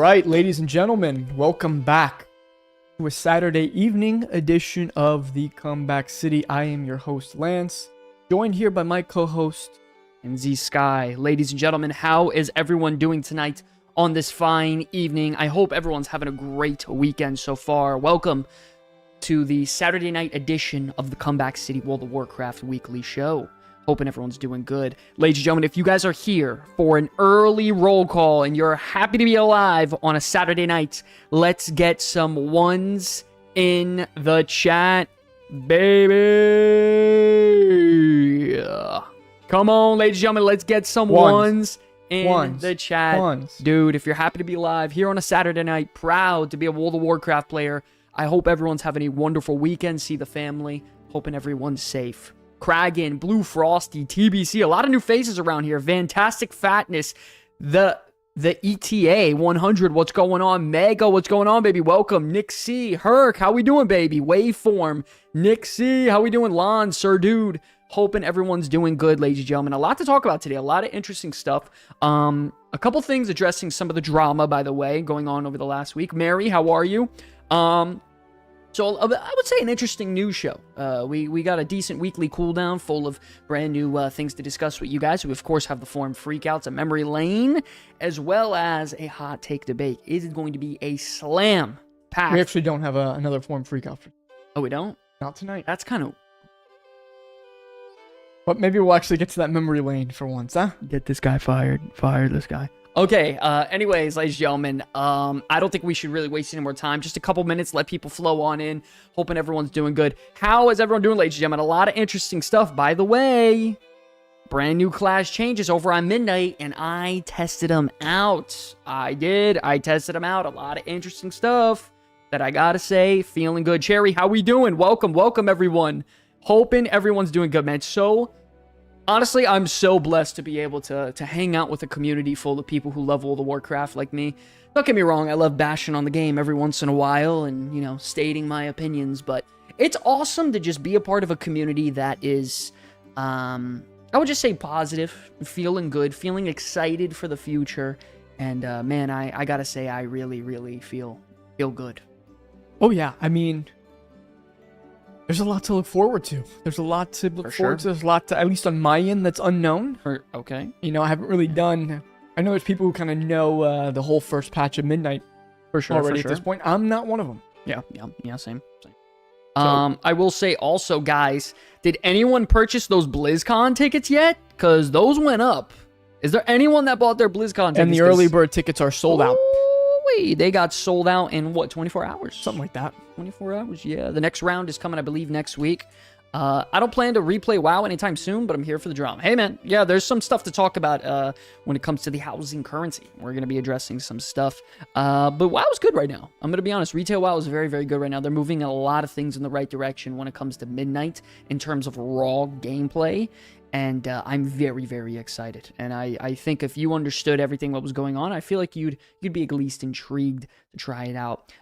right, ladies and gentlemen, welcome back to a Saturday evening edition of the Comeback City. I am your host, Lance, joined here by my co-host, NZ Sky. Ladies and gentlemen, how is everyone doing tonight on this fine evening? I hope everyone's having a great weekend so far. Welcome to the Saturday night edition of the Comeback City World of Warcraft weekly show. Hoping everyone's doing good. Ladies and gentlemen, if you guys are here for an early roll call and you're happy to be alive on a Saturday night, let's get some ones in the chat, baby. Come on, ladies and gentlemen, let's get some ones in the chat. Dude, if you're happy to be alive here on a Saturday night, proud to be a World of Warcraft player, I hope everyone's having a wonderful weekend. See the family. Hoping everyone's safe. Kragan, Blue Frosty, TBC, a lot of new faces around here. Fantastic Fatness, the ETA 100, what's going on? Mega, what's going on, baby? Welcome. Nick C, Herc, how we doing, baby? Waveform, Nick C, how we doing? Lon, Sir Dude, hoping everyone's doing good, ladies and gentlemen. A lot to talk about today, a lot of interesting stuff. A couple things addressing some of the drama, by the way, going on over the last week. Mary, how are you? So I would say an interesting news show. We got a decent weekly cooldown full of brand new things to discuss with you guys. We, of course, have the forum freakouts, a memory lane, as well as a hot take debate. Is it going to be a slam pack? We actually don't have another forum freakout. Oh, we don't? Not tonight. That's kind of... But maybe we'll actually get to that memory lane for once, huh? Get this guy fired. Fire this guy. Okay, anyways, ladies and gentlemen, I don't think we should really waste any more time. Just a couple minutes, let people flow on in. Hoping everyone's doing good. How is everyone doing, ladies and gentlemen? A lot of interesting stuff. By the way, brand new class changes over on Midnight, and I tested them out. I did. I tested them out. A lot of interesting stuff that I gotta say. Feeling good. Cherry, how we doing? Welcome, everyone. Hoping everyone's doing good, man. Honestly, I'm so blessed to be able to hang out with a community full of people who love World of Warcraft like me. Don't get me wrong, I love bashing on the game every once in a while and, you know, stating my opinions, but it's awesome to just be a part of a community that is, I would just say positive, feeling good, feeling excited for the future, and, man, I gotta say, I really, really feel good. Oh, yeah, I mean... There's a lot to look forward to. There's a lot to look forward to. There's a lot to, at least on my end, that's unknown. Okay. You know, I haven't really done... I know there's people who kind of know the whole first patch of Midnight already at this point. I'm not one of them. Yeah, same. So, I will say also, guys, did anyone purchase those BlizzCon tickets yet? Because those went up. Is there anyone that bought their BlizzCon tickets? And the early bird tickets are sold out. Wait, they got sold out in, what, 24 hours? Something like that. 24 hours, yeah. The next round is coming, I believe, next week. I don't plan to replay WoW anytime soon, but I'm here for the drama. Hey, man, yeah, there's some stuff to talk about when it comes to the housing currency. We're going to be addressing some stuff. But WoW is good right now. I'm going to be honest. Retail WoW is very, very good right now. They're moving a lot of things in the right direction when it comes to Midnight in terms of raw gameplay. And I'm very, very excited. And I think if you understood everything what was going on, I feel like you'd be at least intrigued to try it out.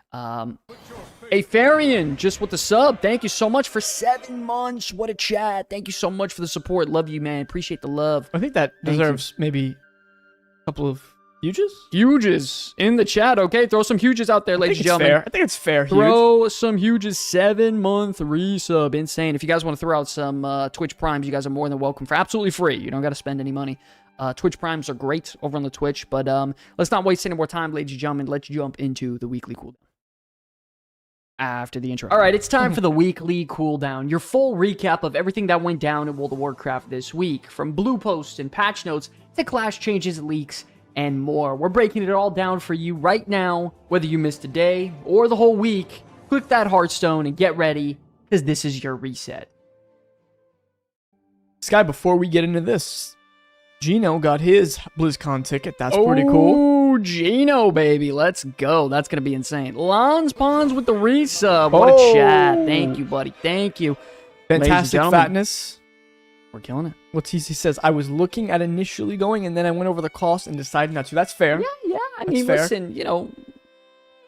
Afarian, just with the sub. Thank you so much for 7 months. What a chat. Thank you so much for the support. Love you, man. Appreciate the love. I think that deserves maybe a couple of huges? Huges in the chat, okay? Throw some huges out there, ladies and gentlemen. I think it's fair. Throw some huges. 7-month resub. Insane. If you guys want to throw out some Twitch Primes, you guys are more than welcome for absolutely free. You don't got to spend any money. Twitch Primes are great over on the Twitch, but let's not waste any more time, ladies and gentlemen. Let's jump into the weekly cooldown after the intro. All right, it's time for the weekly cooldown. Your full recap of everything that went down in World of Warcraft this week, from blue posts and patch notes to class changes, leaks, and more. We're breaking it all down for you right now, whether you missed a day or the whole week. Click that Hearthstone and get ready, because this is your reset. Sky, before we get into this, Gino got his BlizzCon ticket. That's pretty cool. Oh, Gino, baby. Let's go. That's going to be insane. Lons Pons with the resub. What a chat. Thank you, buddy. Thank you. Fantastic Fatness. We're killing it. He says, I was looking at initially going, and then I went over the cost and decided not to. That's fair. Yeah. I mean, listen, you know,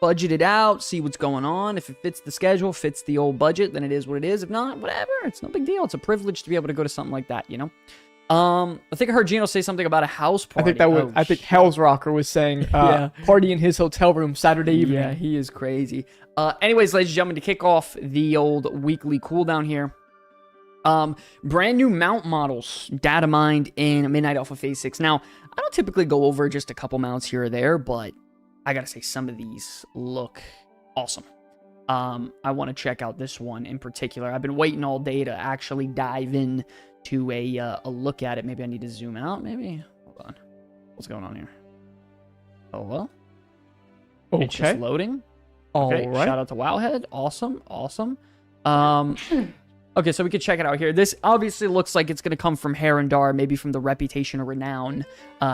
budget it out, see what's going on. If it fits the schedule, fits the old budget, then it is what it is. If not, whatever. It's no big deal. It's a privilege to be able to go to something like that, you know? I think I heard Gino say something about a house party. I think Hell's Rocker was saying party in his hotel room Saturday evening. Yeah, he is crazy. Anyways, ladies and gentlemen, to kick off the old weekly cooldown here. Brand new mount models, data mined in Midnight Alpha Phase 6. Now, I don't typically go over just a couple mounts here or there, but I gotta say some of these look awesome. I want to check out this one in particular. I've been waiting all day to actually dive in to a look at it. Maybe I need to zoom out, maybe? Hold on. What's going on here? Oh, well. Okay. It's just loading. Okay, All right. Shout out to Wowhead. Awesome. Okay, so we can check it out here. This obviously looks like it's going to come from Herondar, maybe from the Reputation or Renown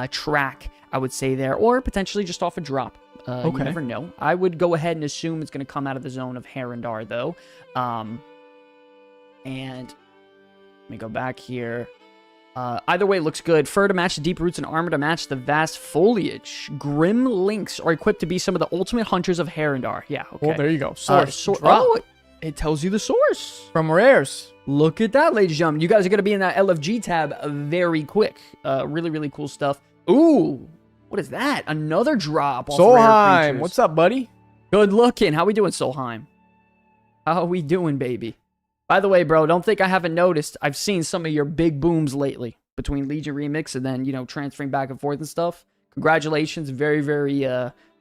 track, I would say there, or potentially just off a drop. You never know. I would go ahead and assume it's going to come out of the zone of Herondar, though. And let me go back here. Either way, it looks good. Fur to match the deep roots and armor to match the vast foliage. Grim Lynx are equipped to be some of the ultimate hunters of Herondar. Yeah, okay. Well, there you go. Source. It tells you the source. From rares. Look at that, ladies and gentlemen. You guys are going to be in that LFG tab very quick. Really, really cool stuff. Ooh, what is that? Another drop off Solheim, what's up, buddy? Good looking. How we doing, Solheim? How are we doing, baby? By the way, bro, don't think I haven't noticed. I've seen some of your big booms lately between Legion Remix and then, transferring back and forth and stuff. Congratulations. Very, very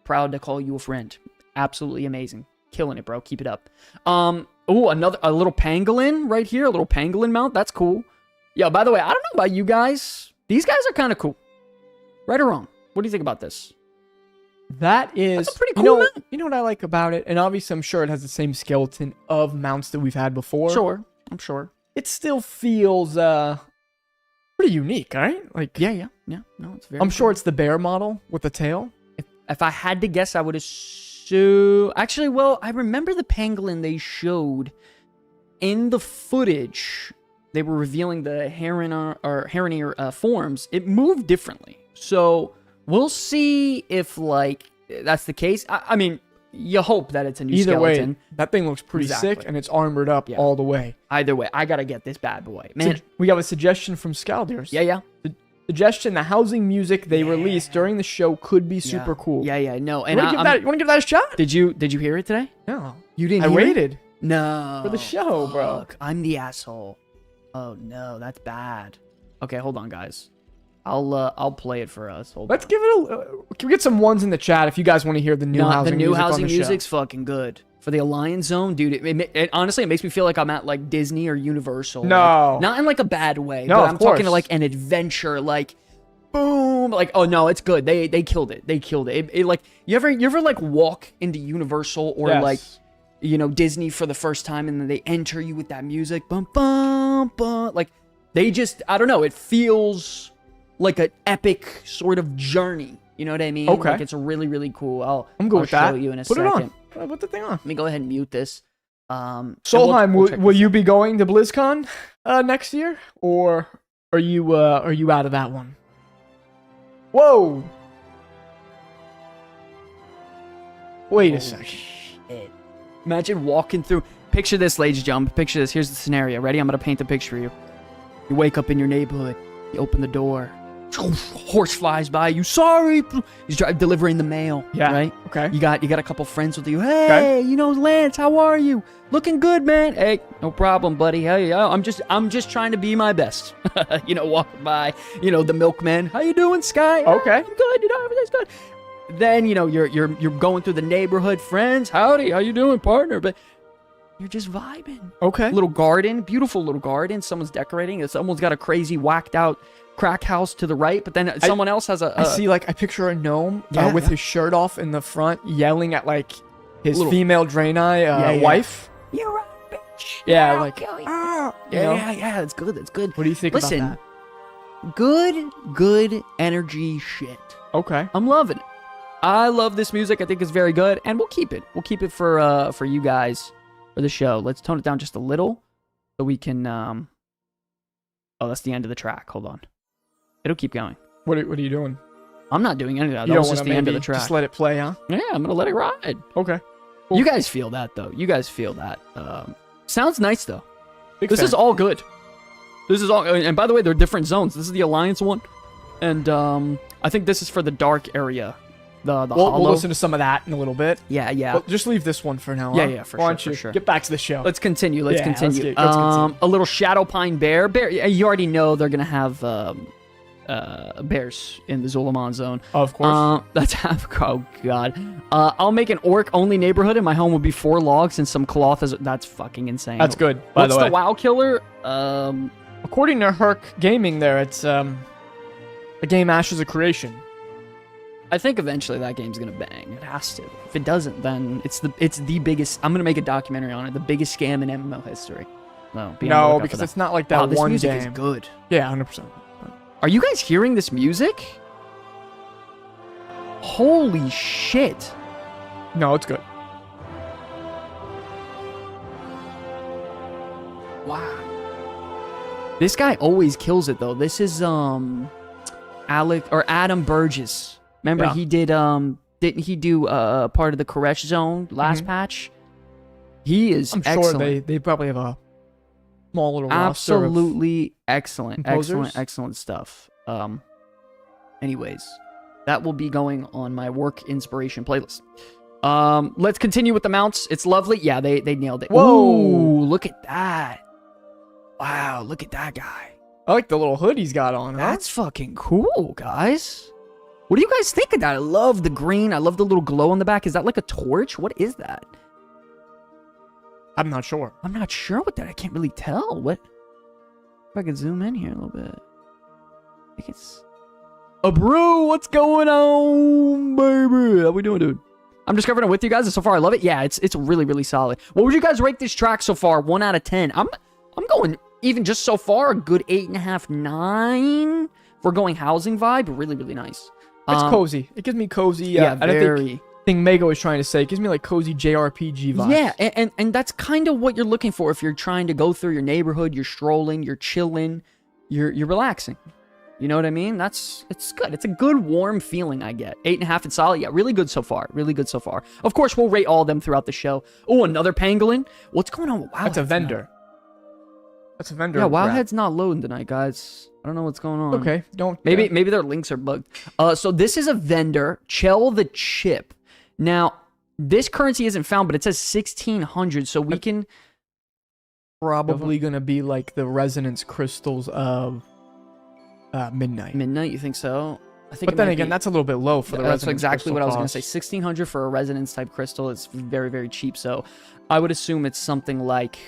proud to call you a friend. Absolutely amazing. Killing it, bro. Keep it up. A little pangolin right here. A little pangolin mount. That's cool. Yeah, by the way, I don't know about you guys. These guys are kind of cool. Right or wrong? What do you think about this? That's a pretty cool mount. You know what I like about it? And obviously, I'm sure it has the same skeleton of mounts that we've had before. Sure. I'm sure. It still feels pretty unique, right? Like, yeah. No, it's very I'm sure it's the bear model with the tail. If I had to guess, I would assume... Actually, well, I remember the pangolin they showed in the footage. They were revealing the Heroneer forms. It moved differently. So... we'll see if, that's the case. I mean, you hope that it's a new skeleton. Way, that thing looks pretty sick, and it's armored up all the way. Either way, I gotta get this bad boy. Man, we got a suggestion from Scaldiers. Yeah. The suggestion, the housing music they released during the show could be super cool. Yeah, no. And you want to give that a shot? Did you hear it today? No. You didn't I hear waited. It? No. For the show, bro. I'm the asshole. Oh, no. That's bad. Okay, hold on, guys. I'll play it for us. Let's give it can we get some ones in the chat if you guys want to hear the new housing music? The new housing music's fucking good. For the Alliance Zone, dude, it honestly, it makes me feel like I'm at, Disney or Universal. No. Not in, a bad way. No, but I'm talking to, an adventure, boom. Oh, no, it's good. They killed it. They killed it. You ever, walk into Universal or, Disney for the first time and then they enter you with that music? Bum, bum, bum. They just, I don't know, it feels... like an epic sort of journey. You know what I mean? Okay. It's really, really cool. I'll show you in a second. Put it on. Put the thing on. Let me go ahead and mute this. Solheim, will you be going to BlizzCon next year? Or are you out of that one? Whoa! Wait a second. Shit. Imagine walking through... Picture this, ladies and gentlemen. Picture this. Here's the scenario. Ready? I'm going to paint the picture for you. You wake up in your neighborhood. You open the door. Horse flies by you. Sorry. He's delivering the mail. Yeah. Right? Okay. You got a couple friends with you. Hey, Lance, how are you? Looking good, man. Hey, no problem, buddy. Hey, I'm just trying to be my best. Walking by, the milkman. How you doing, Sky? Okay. I'm good. Everything's good. Then, you're going through the neighborhood, friends. Howdy, how you doing, partner? But you're just vibing. Okay. Little garden, beautiful little garden. Someone's decorating it. Someone's got a crazy whacked out crack house to the right, but then someone else has a... I see, I picture a gnome with his shirt off in the front, yelling at, his female Draenei wife. You're a bitch. Yeah, Yeah, that's good. That's good. What do you think about that? Good energy shit. Okay. I'm loving it. I love this music. I think it's very good, and we'll keep it. We'll keep it for you guys. For the show. Let's tone it down just a little so we can oh, that's the end of the track. Hold on. It'll keep going. What are you doing? I'm not doing any of that. That was just the end of the track. Just let it play, huh? Yeah, I'm gonna let it ride. Okay. Cool. You guys feel that though. You guys feel that. Sounds nice though. Big this fan. is all good. This is all, and by the way, they're different zones. This is the Alliance one, and I think this is for the dark area. The hollow. We'll listen to some of that in a little bit. Yeah. Well, just leave this one for now. Yeah, huh? yeah, for Why don't sure, you for sure. get back to the show? Let's continue. Let's continue. Let's continue. A little Shadow Pine bear. You already know they're gonna have bears in the Zulaman zone. Of course. Oh god. I'll make an orc only neighborhood, and my home will be 4 logs and some cloth. That's fucking insane. That's good. By What's the way, the WoW killer? according to Herc Gaming, it's a game Ashes of Creation. I think eventually that game's gonna bang. It has to. If it doesn't, then it's the biggest. I'm gonna make a documentary on it. The biggest scam in MMO history. No, because it's not like that this one music game. is good. Yeah, 100%. Are you guys hearing this music? Holy shit! No, it's good. Wow. This guy always kills it though. This is Adam Burgess. Remember he did didn't he do part of the Koresh zone last patch? He is excellent. Sure they probably have a small little absolutely excellent composers. excellent stuff. Anyways, that will be going on my work inspiration playlist. Let's continue with the mounts. It's lovely. Yeah, they nailed it. Whoa, ooh, look at that. Wow, look at that guy. I like the little hood he's got on. That's fucking cool, guys. What do you guys think of that? I love the green. I love the little glow on the back. Is that like a torch? What is that? I'm not sure. I'm not sure what that. I can't really tell. What? If I could zoom in here a little bit. I think it's a brew. What's going on, baby? How we doing, dude? I'm just covering it with you guys, and so far I love it. Yeah, it's really, really solid. What would you guys rate this track so far? 1 out of 10. I'm going even just so far a good 8.5, 9. If we're going housing vibe, really, really nice. It's cozy. It gives me cozy. Yeah, very. I think Mego was trying to say. It gives me like cozy JRPG vibes. Yeah, and that's kind of what you're looking for if you're trying to go through your neighborhood. You're strolling. You're chilling. You're relaxing. You know what I mean? It's good. It's a good warm feeling I get. 8.5 and solid. Yeah, really good so far. Really good so far. Of course, we'll rate all of them throughout the show. Oh, another pangolin. What's going on with WoW? That's a vendor. That's a vendor. Yeah, Wowhead's not loading tonight, guys. I don't know what's going on. Okay, don't. Maybe their links are bugged. So this is a vendor, Chell the Chip. Now, this currency isn't found, but it says 1600, so we can probably gonna be like the resonance crystals of midnight. Midnight, you think so? I think. But then again, that's a little bit low for the resonance. That's exactly what I was gonna cost. say. 1600 for a resonance type crystal. It's very, very cheap. So I would assume it's something like.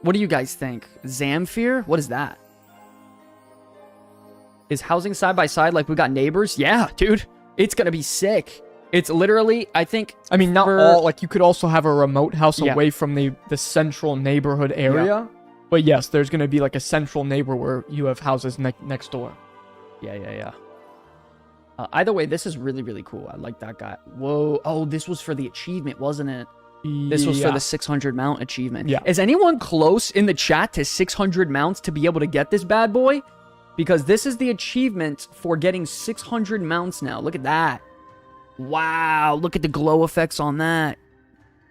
What do you guys think? Zamfir? What is that? Is housing side by side like we got neighbors? Yeah, dude. It's going to be sick. It's literally, I think... I mean, not all... Like, you could also have a remote house Yeah. away from the central neighborhood area. Yeah. But yes, there's going to be like a central neighbor where you have houses next door. Yeah. Either way, this is really, really cool. I like that guy. Whoa. Oh, this was for the achievement, wasn't it? This was for the 600 mount achievement. Yeah. Is anyone close in the chat to 600 mounts to be able to get this bad boy? Because this is the achievement for getting 600 mounts now. Look at that. Wow. Look at the glow effects on that.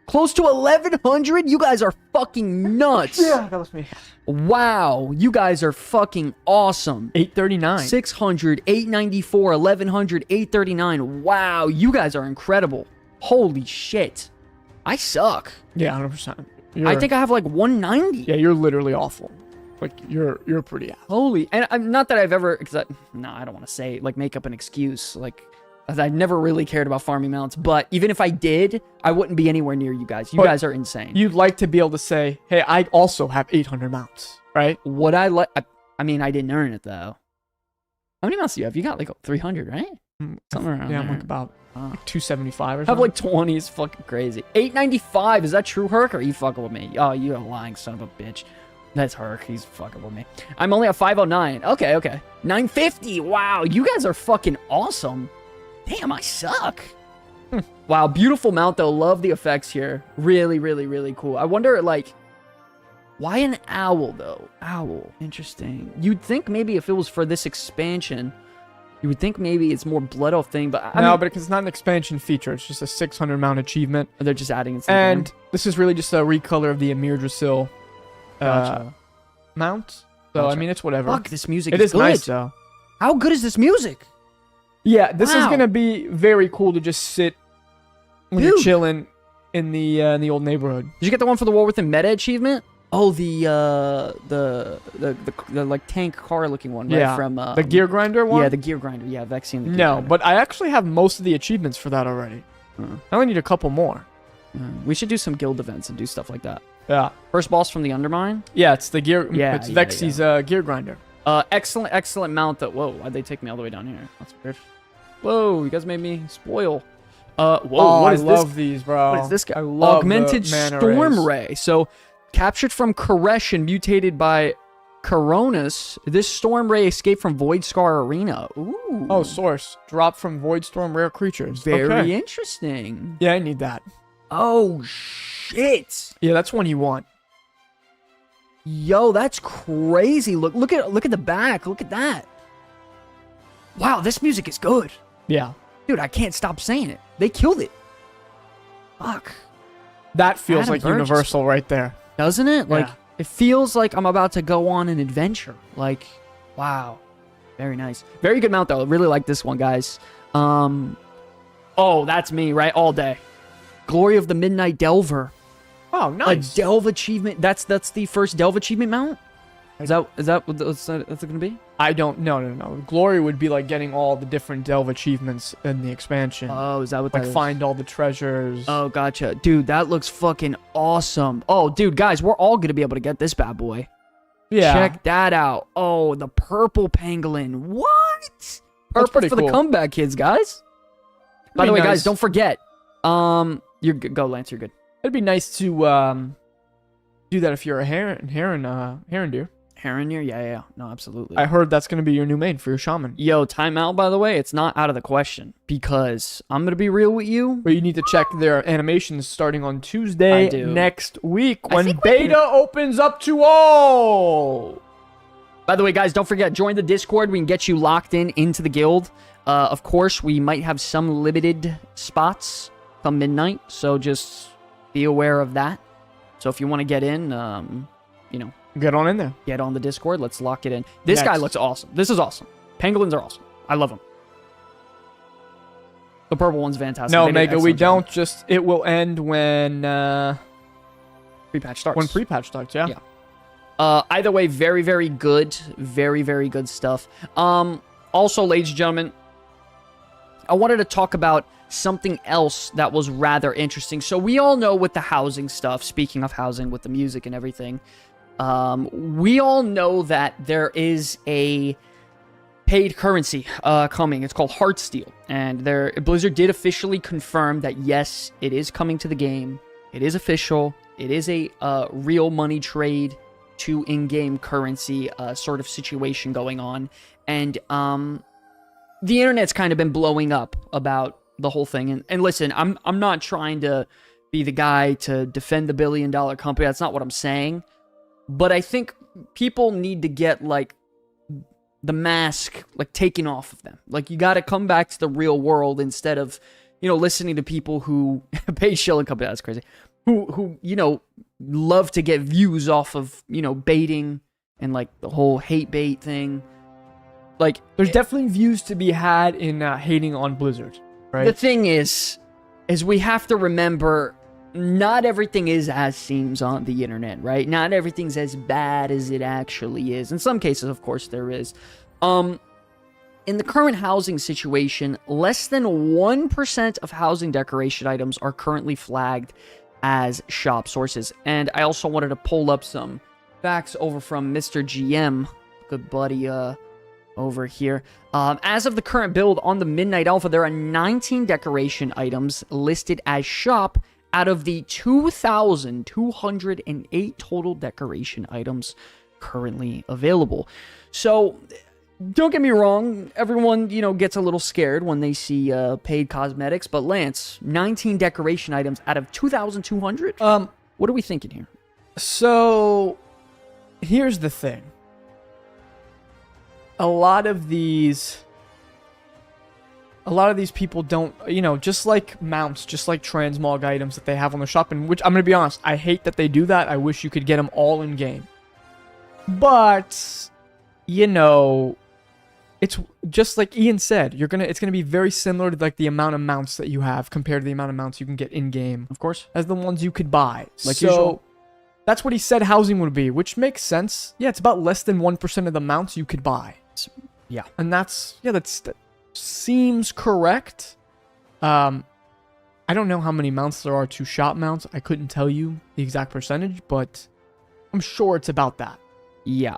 Close to 1100? You guys are fucking nuts. Yeah, that was me. Wow. You guys are fucking awesome. 839. 600, 894, 1100, 839. Wow. You guys are incredible. Holy shit. I suck. Yeah, 100%. I think I have like 190. Yeah, you're literally awful. Like, you're pretty ass. Holy. And I'm not that I've ever... I don't want to say, like, make up an excuse. Like, I've never really cared about farming mounts. But even if I did, I wouldn't be anywhere near you guys. You guys are insane. You'd like to be able to say, hey, I also have 800 mounts, right? Would I like... I mean, I didn't earn it, though. How many mounts do you have? You got, like, 300, right? Somewhere around Yeah, there. I'm like about... Like 275 or I something. have like 20. It's fucking crazy. 895. Is that true, Herc? Or are you fucking with me? Oh, you a lying son of a bitch. That's Herc. He's fucking with me. I'm only at 509. Okay. 950. Wow. You guys are fucking awesome. Damn, I suck. Wow. Beautiful mount, though. Love the effects here. Really, really, really cool. I wonder, like, why an owl, though? Owl. Interesting. You'd think maybe if it was for this expansion... You would think maybe it's more Blood Elf thing, but I mean, but it's not an expansion feature. It's just a 600 mount achievement. they're just adding it. And this is really just a recolor of the Emir Drasil Gotcha. mount. So, I mean, it's whatever. Fuck, this music It is good. nice, though. How good is this music? Yeah, this is Wow. going to be very cool to just sit when you're chilling in the old neighborhood. Did you get the one for the War Within meta achievement? Oh, the like tank car looking one, right? Yeah, From the gear grinder one? Yeah, the gear grinder. Yeah, I've seen the gear No, grinder. but I actually have most of the achievements for that already. I only need a couple more. We should do some guild events and do stuff like that. Yeah. First boss from the Undermine. Yeah, it's the gear. Yeah, it's yeah, Vexy's gear grinder. Excellent mount. That whoa, why'd they take me all the way down here? That's weird. Whoa, you guys made me spoil. Whoa, what is I this? love these, bro. What is this guy? I love Augmented the mana Storm rays. Ray. So, captured from Koresh and mutated by Coronas, this Storm Ray escaped from Void Scar Arena. Ooh. Oh, source. Drop from Void Storm rare creatures. Very Okay. interesting. Yeah, I need that. Oh, shit. Yeah, that's one you want. Yo, that's crazy. Look at the back. Look at that. Wow, this music is good. Yeah. Dude, I can't stop saying it. They killed it. Fuck. That feels Adam like Burgess. Universal right there. Doesn't it? Like, Yeah. it feels like I'm about to go on an adventure. Like, wow. Very nice. Very good mount, though. I really like this one, guys. Oh, that's me, right? All day. Glory of the Midnight Delver. Oh, nice. A Delve achievement. That's the first Delve achievement mount? Is that what that's going to be? I don't. No. Glory would be like getting all the different Delve achievements in the expansion. Oh, is that what like that is? find all the treasures. Oh, gotcha. Dude, that looks fucking awesome. Oh, dude, guys, we're all going to be able to get this bad boy. Yeah. Check that out. Oh, the purple pangolin. What? Purple pretty for the cool. comeback kids, guys. By the way, nice. guys, don't forget. You're good. Go, Lance. You're good. It'd be nice to do that if you're a heron deer. Heronir? Yeah. No, absolutely. I heard that's gonna be your new main for your shaman. Yo, timeout, by the way, it's not out of the question because I'm going to be real with you. But you need to check their animations starting on Tuesday I do. next week I when think we beta opens up to all. By the way, guys, don't forget, join the Discord. We can get you locked into the guild. Of course, we might have some limited spots come midnight, so just be aware of that. So if you want to get in, Get on in there. get on the Discord. Let's lock it in. This guy Next. looks awesome. This is awesome. Pangolins are awesome. I love them. The purple one's fantastic. No, They did Mega, an we excellent job. don't just. It will end when Pre-patch starts. when pre-patch starts. Yeah. Either way, very, very good. Very, very good stuff. Also, ladies and gentlemen, I wanted to talk about something else that was rather interesting. So we all know with the housing stuff, speaking of housing with the music and everything, we all know that there is a paid currency coming. It's called Heartsteel. And Blizzard did officially confirm that, yes, it is coming to the game. It is official. It is a real money trade to in-game currency sort of situation going on. And the internet's kind of been blowing up about the whole thing. And listen, I'm not trying to be the guy to defend the billion-dollar company. That's not what I'm saying. But I think people need to get, like, the mask, like, taken off of them. Like, you got to come back to the real world instead of, listening to people who pay shilling company. That's crazy. Who love to get views off of, baiting and, like, the whole hate bait thing. Like, There's definitely views to be had in hating on Blizzard, right? the thing is we have to remember not everything is as seems on the internet, right? Not everything's as bad as it actually is. In some cases, of course, there is. In the current housing situation, less than 1% of housing decoration items are currently flagged as shop sources. And I also wanted to pull up some facts over from Mr. GM, good buddy over here. As of the current build on the Midnight Alpha, there are 19 decoration items listed as shop out of the 2,208 total decoration items currently available. So, don't get me wrong, everyone, gets a little scared when they see paid cosmetics, but Lance, 19 decoration items out of 2,200? What are we thinking here? So, here's the thing. A lot of these people don't, just like mounts, just like transmog items that they have on the shop, and which I'm going to be honest, I hate that they do that. I wish you could get them all in game. But, you know, it's just like Ian said, it's gonna be very similar to like the amount of mounts that you have compared to the amount of mounts you can get in game, Of course. as the ones you could buy. Like so usual. that's what he said housing would be, which makes sense. Yeah, it's about less than 1% of the mounts you could buy. Yeah. And that seems correct. I don't know how many mounts there are to shop mounts. I couldn't tell you the exact percentage, but I'm sure it's about that. Yeah.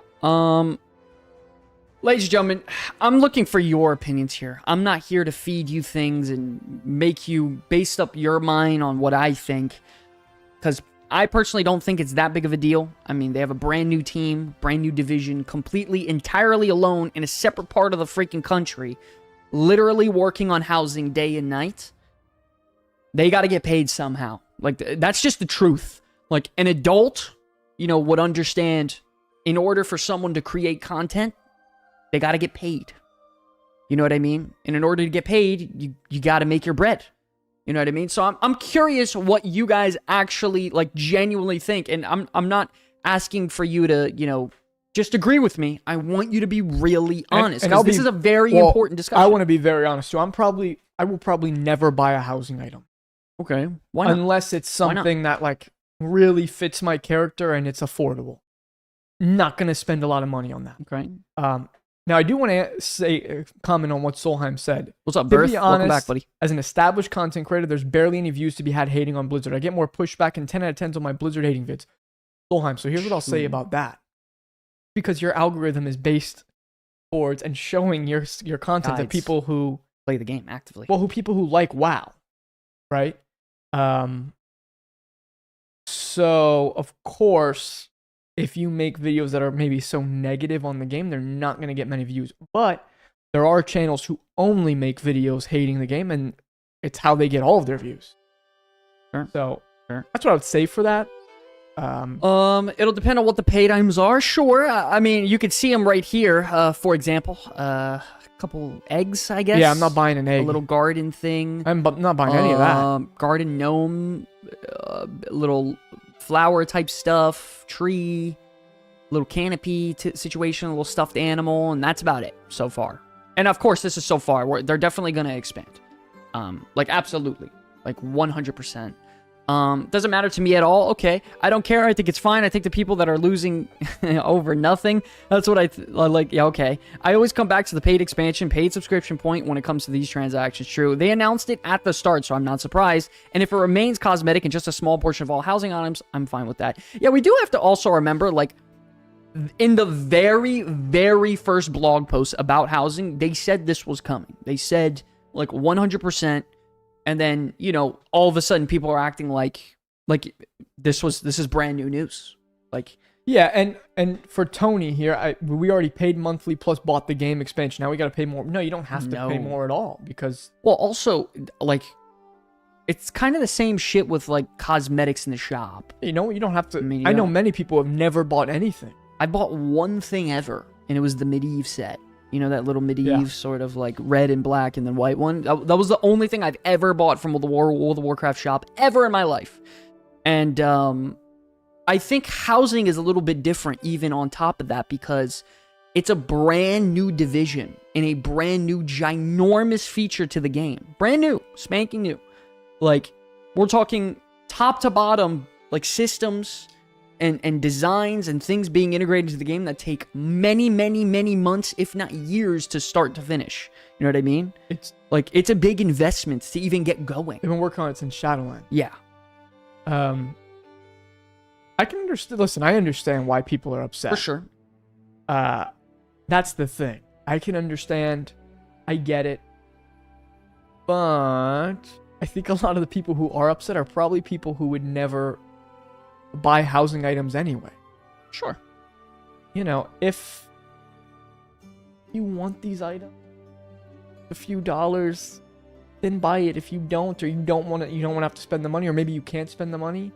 Ladies and gentlemen, I'm looking for your opinions here. I'm not here to feed you things and make you base up your mind on what I think, because I personally don't think it's that big of a deal. I mean, they have a brand new team, brand new division, completely, entirely alone in a separate part of the freaking country, literally working on housing day and night. They got to get paid somehow. Like, that's just the truth. Like, an adult, would understand, in order for someone to create content, they got to get paid. You know what I mean? And in order to get paid, you got to make your bread. You know what I mean? So I'm curious what you guys actually, like, genuinely think. And I'm not asking for you to, just agree with me. I want you to be really honest. Because this is a very important discussion. I want to be very honest. So I will probably never buy a housing item. Okay. Why not? Unless it's something that, like, really fits my character and it's affordable. Not going to spend a lot of money on that. Okay. Now, I do want to comment on what Solheim said. What's up, Birth? To be honest, welcome back, buddy. As an established content creator, there's barely any views to be had hating on Blizzard. I get more pushback and 10 out of 10s on my Blizzard hating vids. Solheim, so here's what I'll say about that. Because your algorithm is based towards and showing your content to people who play the game actively. Well, people who like WoW, right? So, of course, if you make videos that are maybe so negative on the game, they're not going to get many views. But there are channels who only make videos hating the game, and it's how they get all of their views. Sure. So, sure. That's what I would say for that. It'll depend on what the paid items are. Sure. I mean, you could see them right here. For example, a couple eggs, I guess. Yeah, I'm not buying an egg. A little garden thing. I'm not buying any of that. Garden gnome, little flower type stuff, tree, little canopy situation, a little stuffed animal, and that's about it so far. And of course, this is so far. They're definitely going to expand. Like, absolutely. Like, 100%. Doesn't matter to me at all. Okay, I don't care. I think it's fine. I think the people that are losing over nothing, that's what I like. Yeah, okay. I always come back to the paid expansion, paid subscription point when it comes to these transactions. True, they announced it at the start, so I'm not surprised. And if it remains cosmetic and just a small portion of all housing items, I'm fine with that. Yeah, we do have to also remember, like, in the very, very first blog post about housing, they said this was coming. They said, like, 100%. And then, all of a sudden people are acting like this is brand new news. Like, yeah, and for Tony here, we already paid monthly plus bought the game expansion. Now we got to pay more. No, you don't have to pay more at all because also, like, it's kind of the same shit with, like, cosmetics in the shop. You don't have to. I know many people have never bought anything. I bought one thing ever, and it was the Medivh set. That little Medivh sort of, like, red and black and then white one. That was the only thing I've ever bought from the World of Warcraft shop ever in my life. And I think housing is a little bit different even on top of that because it's a brand new division and a brand new ginormous feature to the game. Brand new. Spanking new. Like, we're talking top to bottom, like, systems and designs and things being integrated into the game that take many, many, many months, if not years, to start to finish. You know what I mean? It's a big investment to even get going. They've been working on it since Shadowland. Yeah. I can understand. Listen, I understand why people are upset. For sure. That's the thing. I can understand. I get it. But I think a lot of the people who are upset are probably people who would never buy housing items anyway. Sure. If you want these items, a few dollars, then buy it. If you don't, or you don't want to have to spend the money, or maybe you can't spend the money,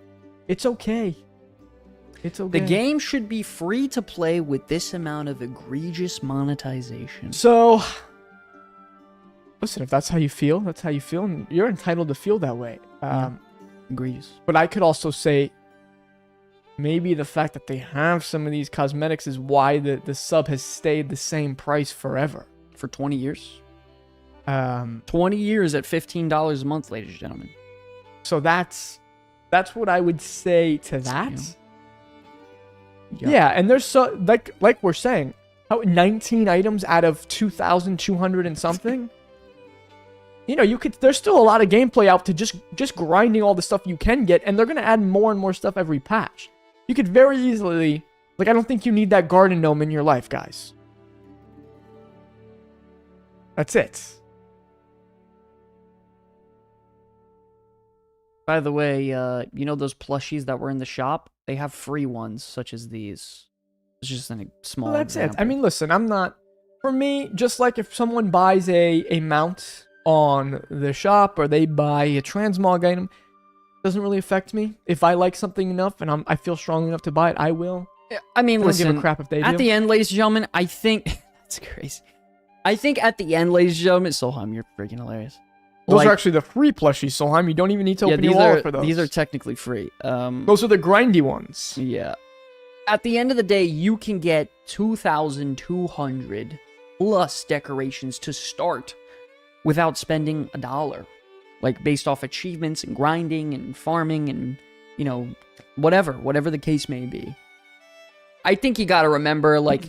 it's okay. It's okay. The game should be free to play with this amount of egregious monetization. So, listen, if that's how you feel, that's how you feel, and you're entitled to feel that way. Egregious. But I could also say, maybe the fact that they have some of these cosmetics is why the sub has stayed the same price forever. For 20 years? 20 years at $15 a month, ladies and gentlemen. So that's what I would say to that. Yeah. Yeah, and there's so like we're saying, how 19 items out of 2,200 and something. You know, there's still a lot of gameplay out to just grinding all the stuff you can get, and they're gonna add more and more stuff every patch. You could very easily, like, I don't think you need that garden gnome in your life, guys. That's it. By the way, you know those plushies that were in the shop? They have free ones, such as these. It's just a small Well, that's example. it. I mean, listen, I'm not... For me, just like if someone buys a mount on the shop, or they buy a transmog item, it doesn't really affect me. If I like something enough and I feel strong enough to buy it, I will. I mean, I don't listen, give a crap if they at do. the end, ladies and gentlemen, I think... That's crazy. I think at the end, ladies and gentlemen... Solheim, you're freaking hilarious. Those are actually the free plushies, Solheim. You don't even need to open your wallet for those. These are technically free. Those are the grindy ones. Yeah. At the end of the day, you can get 2,200 plus decorations to start without spending $1. Like, based off achievements and grinding and farming and, you know, whatever the case may be. I think you gotta remember, like,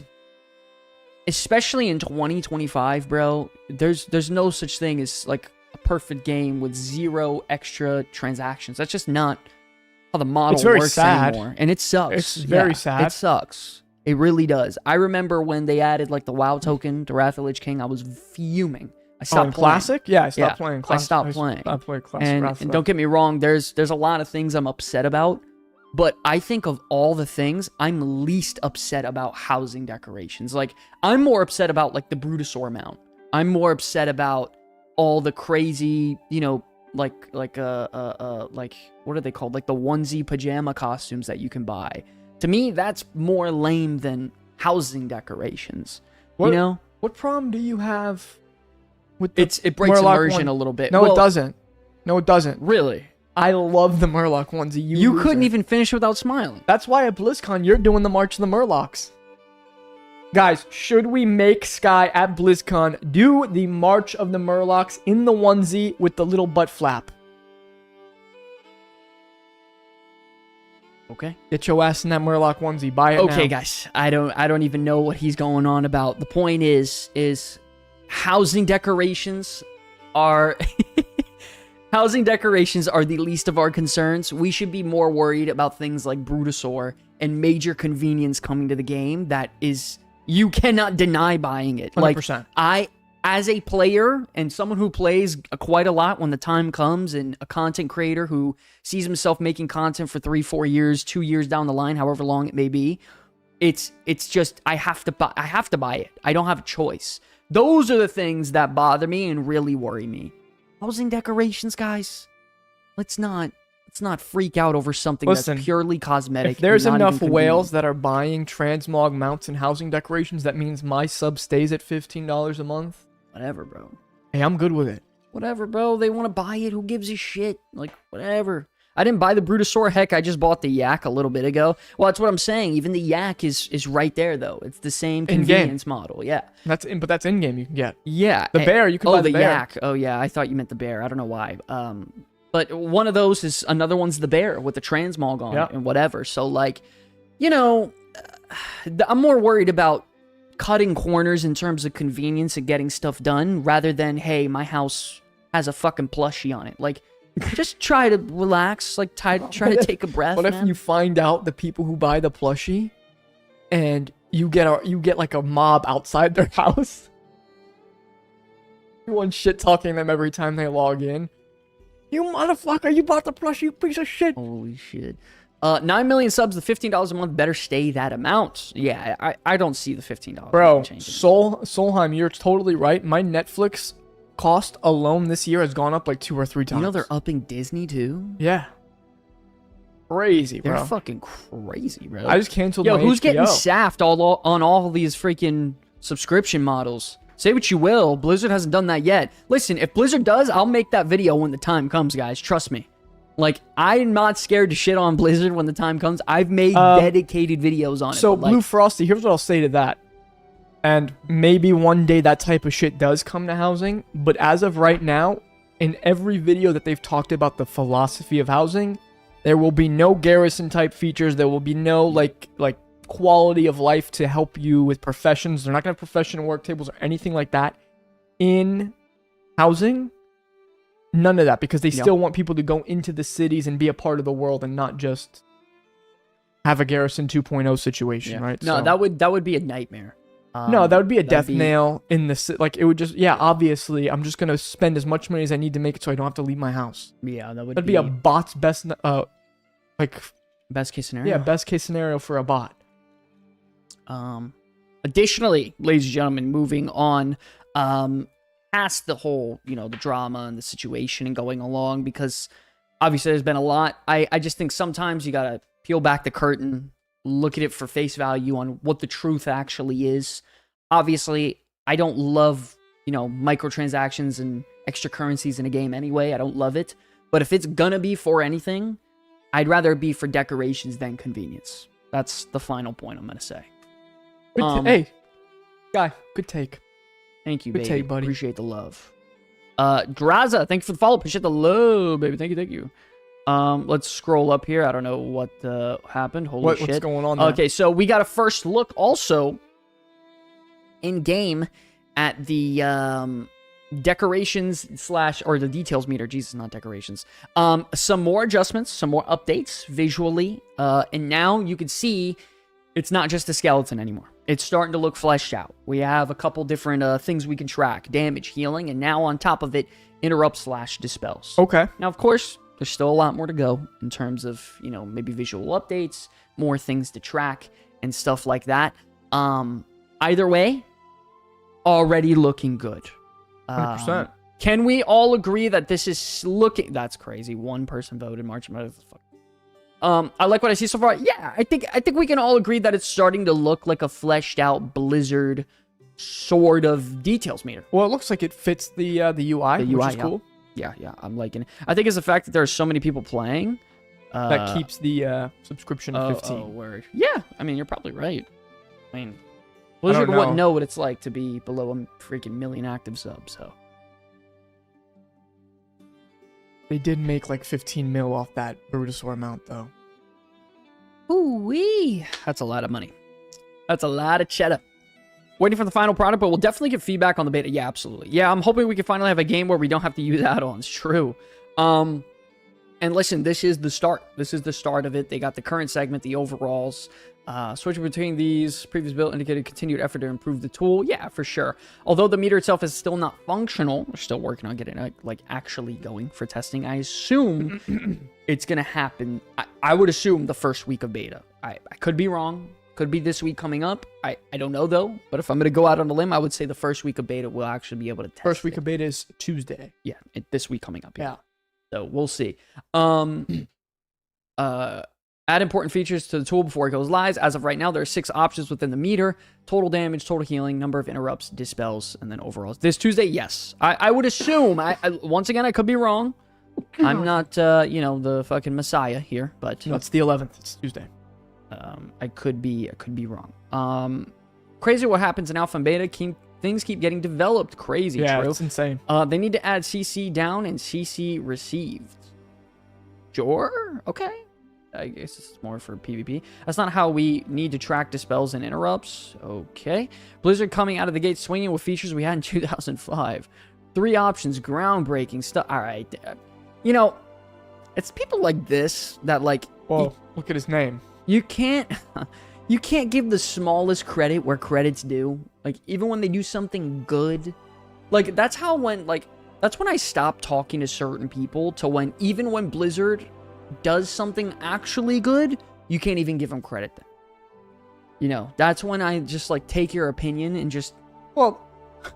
especially in 2025, bro, there's no such thing as, like, a perfect game with 0 extra transactions. That's just not how the model works anymore. And it sucks. It's very sad. It sucks. It really does. I remember when they added, like, the WoW token to Wrath of the Lich King, I was fuming. I stopped playing. Classic? Yeah, I stopped playing Classic. I stopped playing. Stopped playing Classic. And don't get me wrong, there's a lot of things I'm upset about. But I think of all the things, I'm least upset about housing decorations. Like, I'm more upset about, like, the Brutosaur mount. I'm more upset about all the crazy, you know, like what are they called? Like the onesie pajama costumes that you can buy. To me, that's more lame than housing decorations. You know? What problem do you have with it breaks immersion a little bit. No, it doesn't. No, it doesn't. Really? I love the Murloc onesie. You couldn't even finish without smiling. That's why at BlizzCon, you're doing the March of the Murlocs. Guys, should we make Sky at BlizzCon do the March of the Murlocs in the onesie with the little butt flap? Okay. Get your ass in that Murloc onesie. Buy it now. Okay, guys. I don't even know what he's going on about. The point is housing decorations are housing decorations are the least of our concerns. We should be more worried about things like Brutosaur and major convenience coming to the game that is you cannot deny buying it. 100%. Like, as a player and someone who plays quite a lot when the time comes, and a content creator who sees himself making content for 3-4 years, 2 years down the line, however long it may be, it's just I have to buy it. I don't have a choice. Those are the things that bother me and really worry me. Housing decorations, guys. Let's not freak out over something that's purely cosmetic. If there's enough whales that are buying transmog mounts and housing decorations, that means my sub stays at $15 a month. Whatever, bro. Hey, I'm good with it. Whatever, bro. They want to buy it. Who gives a shit? Like, whatever. I didn't buy the Brutosaur. Heck, I just bought the Yak a little bit ago. Well, that's what I'm saying. Even the Yak is right there, though. It's the same convenience model. Yeah. But that's in-game you can get. Yeah. The bear, you can buy the bear. Yak. Oh, yeah. I thought you meant the bear. I don't know why. But one of those is, another one's the bear with the transmog on it and whatever. So, like, you know, I'm more worried about cutting corners in terms of convenience and getting stuff done rather than, hey, my house has a fucking plushie on it. Like, just try to relax. Like, try to take a breath. What if you find out the people who buy the plushie and you get like a mob outside their house? Everyone's shit talking them every time they log in. You motherfucker, you bought the plushie, you piece of shit. Holy shit. 9 million subs, the $15 a month better stay that amount. Yeah, I don't see the $15. Bro, Solheim, you're totally right. My Netflix cost alone this year has gone up like 2 or 3 times. You know they're upping Disney too? Yeah. Crazy, bro. They're fucking crazy, bro. I just canceled my who's HBO. getting sapped on all of these freaking subscription models? Say what you will, Blizzard hasn't done that yet. Listen, if Blizzard does, I'll make that video when the time comes, guys. Trust me. Like, I'm not scared to shit on Blizzard when the time comes. I've made dedicated videos on it. So, Blue Frosty, here's what I'll say to that. And maybe one day that type of shit does come to housing. But as of right now, in every video that they've talked about the philosophy of housing, there will be no garrison-type features. There will be no, like quality of life to help you with professions. They're not going to have professional work tables or anything like that in housing. None of that, because they still want people to go into the cities and be a part of the world and not just have a Garrison 2.0 situation, right? No, so, that would be a nightmare. No, that would be a death nail in the... Like, it would just... Yeah, obviously, I'm just going to spend as much money as I need to make it so I don't have to leave my house. Yeah, that'd be a bot's best... best case scenario? Yeah, best case scenario for a bot. Additionally, ladies and gentlemen, moving on... past the whole, the drama and the situation and going along, because obviously there's been a lot. I just think sometimes you gotta peel back the curtain, look at it for face value on what the truth actually is. Obviously, I don't love, microtransactions and extra currencies in a game anyway. I don't love it. But if it's gonna be for anything, I'd rather it be for decorations than convenience. That's the final point I'm gonna say. Hey, guy, good take. Thank you, Good baby. take, buddy. Appreciate the love. Draza, thank you for the follow. Appreciate the love, baby. Thank you. Let's scroll up here. I don't know what happened. Holy shit. What's going on there? Okay, so we got a first look also in-game at the decorations or the details meter. Jesus, not decorations. Some more adjustments, some more updates visually. And now you can see it's not just a skeleton anymore. It's starting to look fleshed out. We have a couple different things we can track. Damage, healing, and now on top of it, interrupt/dispels. Okay. Now, of course, there's still a lot more to go in terms of, maybe visual updates, more things to track, and stuff like that. Either way, already looking good. 100%. Can we all agree that this is looking... That's crazy. One person voted. March Madness. I like what I see so far. Yeah, I think we can all agree that it's starting to look like a fleshed out Blizzard sort of details meter. Well, it looks like it fits the UI, which is cool. Yeah, I'm liking it. I think it's the fact that there are so many people playing that keeps the subscription at 15. Oh, word. Yeah, I mean, you're probably right. I mean, Blizzard wouldn't know what it's like to be below a freaking million active subs, so. They did make like 15 mil off that Brutosaur amount, though. Ooh-wee. That's a lot of money. That's a lot of cheddar. Waiting for the final product, but we'll definitely get feedback on the beta. Yeah, absolutely. Yeah, I'm hoping we can finally have a game where we don't have to use add-ons. True. And listen, this is the start. This is the start of it. They got the current segment, the overalls. Switching between these, previous build indicated continued effort to improve the tool. Yeah, for sure. Although the meter itself is still not functional, we're still working on getting it actually going for testing. I assume it's going to happen. I would assume the first week of beta. I could be wrong. Could be this week coming up. I don't know, though. But if I'm going to go out on a limb, I would say the first week of beta we'll actually be able to test First week of beta is Tuesday. Yeah, this week coming up. Yeah. So we'll see. Add important features to the tool before it goes live. As of right now, there are 6 options within the meter: total damage, total healing, number of interrupts, dispels, and then overalls. This Tuesday, yes. I would assume. Once again, I could be wrong. I'm not, the fucking messiah here, but no, it's the 11th. It's Tuesday. I could be wrong. Crazy what happens in alpha and beta. Things keep getting developed. Crazy. Yeah, true. it's insane. They need to add CC down and CC received. Sure. Okay. I guess it's more for PvP. That's not how we need to track dispels and interrupts. Okay. Blizzard coming out of the gate swinging with features we had in 2005. 3 options, groundbreaking stuff. All right. It's people like this that Well, look at his name. You can't give the smallest credit where credit's due. Even when they do something good. That's when I stopped talking to certain people to even when Blizzard does something actually good, you can't even give them credit then. That's when I just take your opinion and just... Well,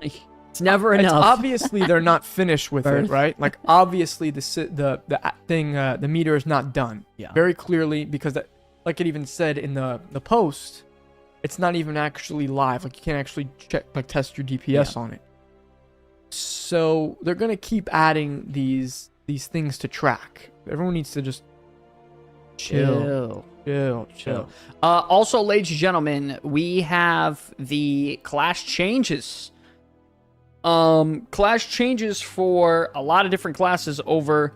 it's never enough. Obviously they're not finished with it, right? Obviously the meter is not done. Yeah. Very clearly, because that, like it even said in the post, it's not even actually live. You can't actually test your DPS on it. So they're gonna keep adding these these things to track. Everyone needs to just Chill. chill. Also, ladies and gentlemen, we have the class changes. Class changes for a lot of different classes over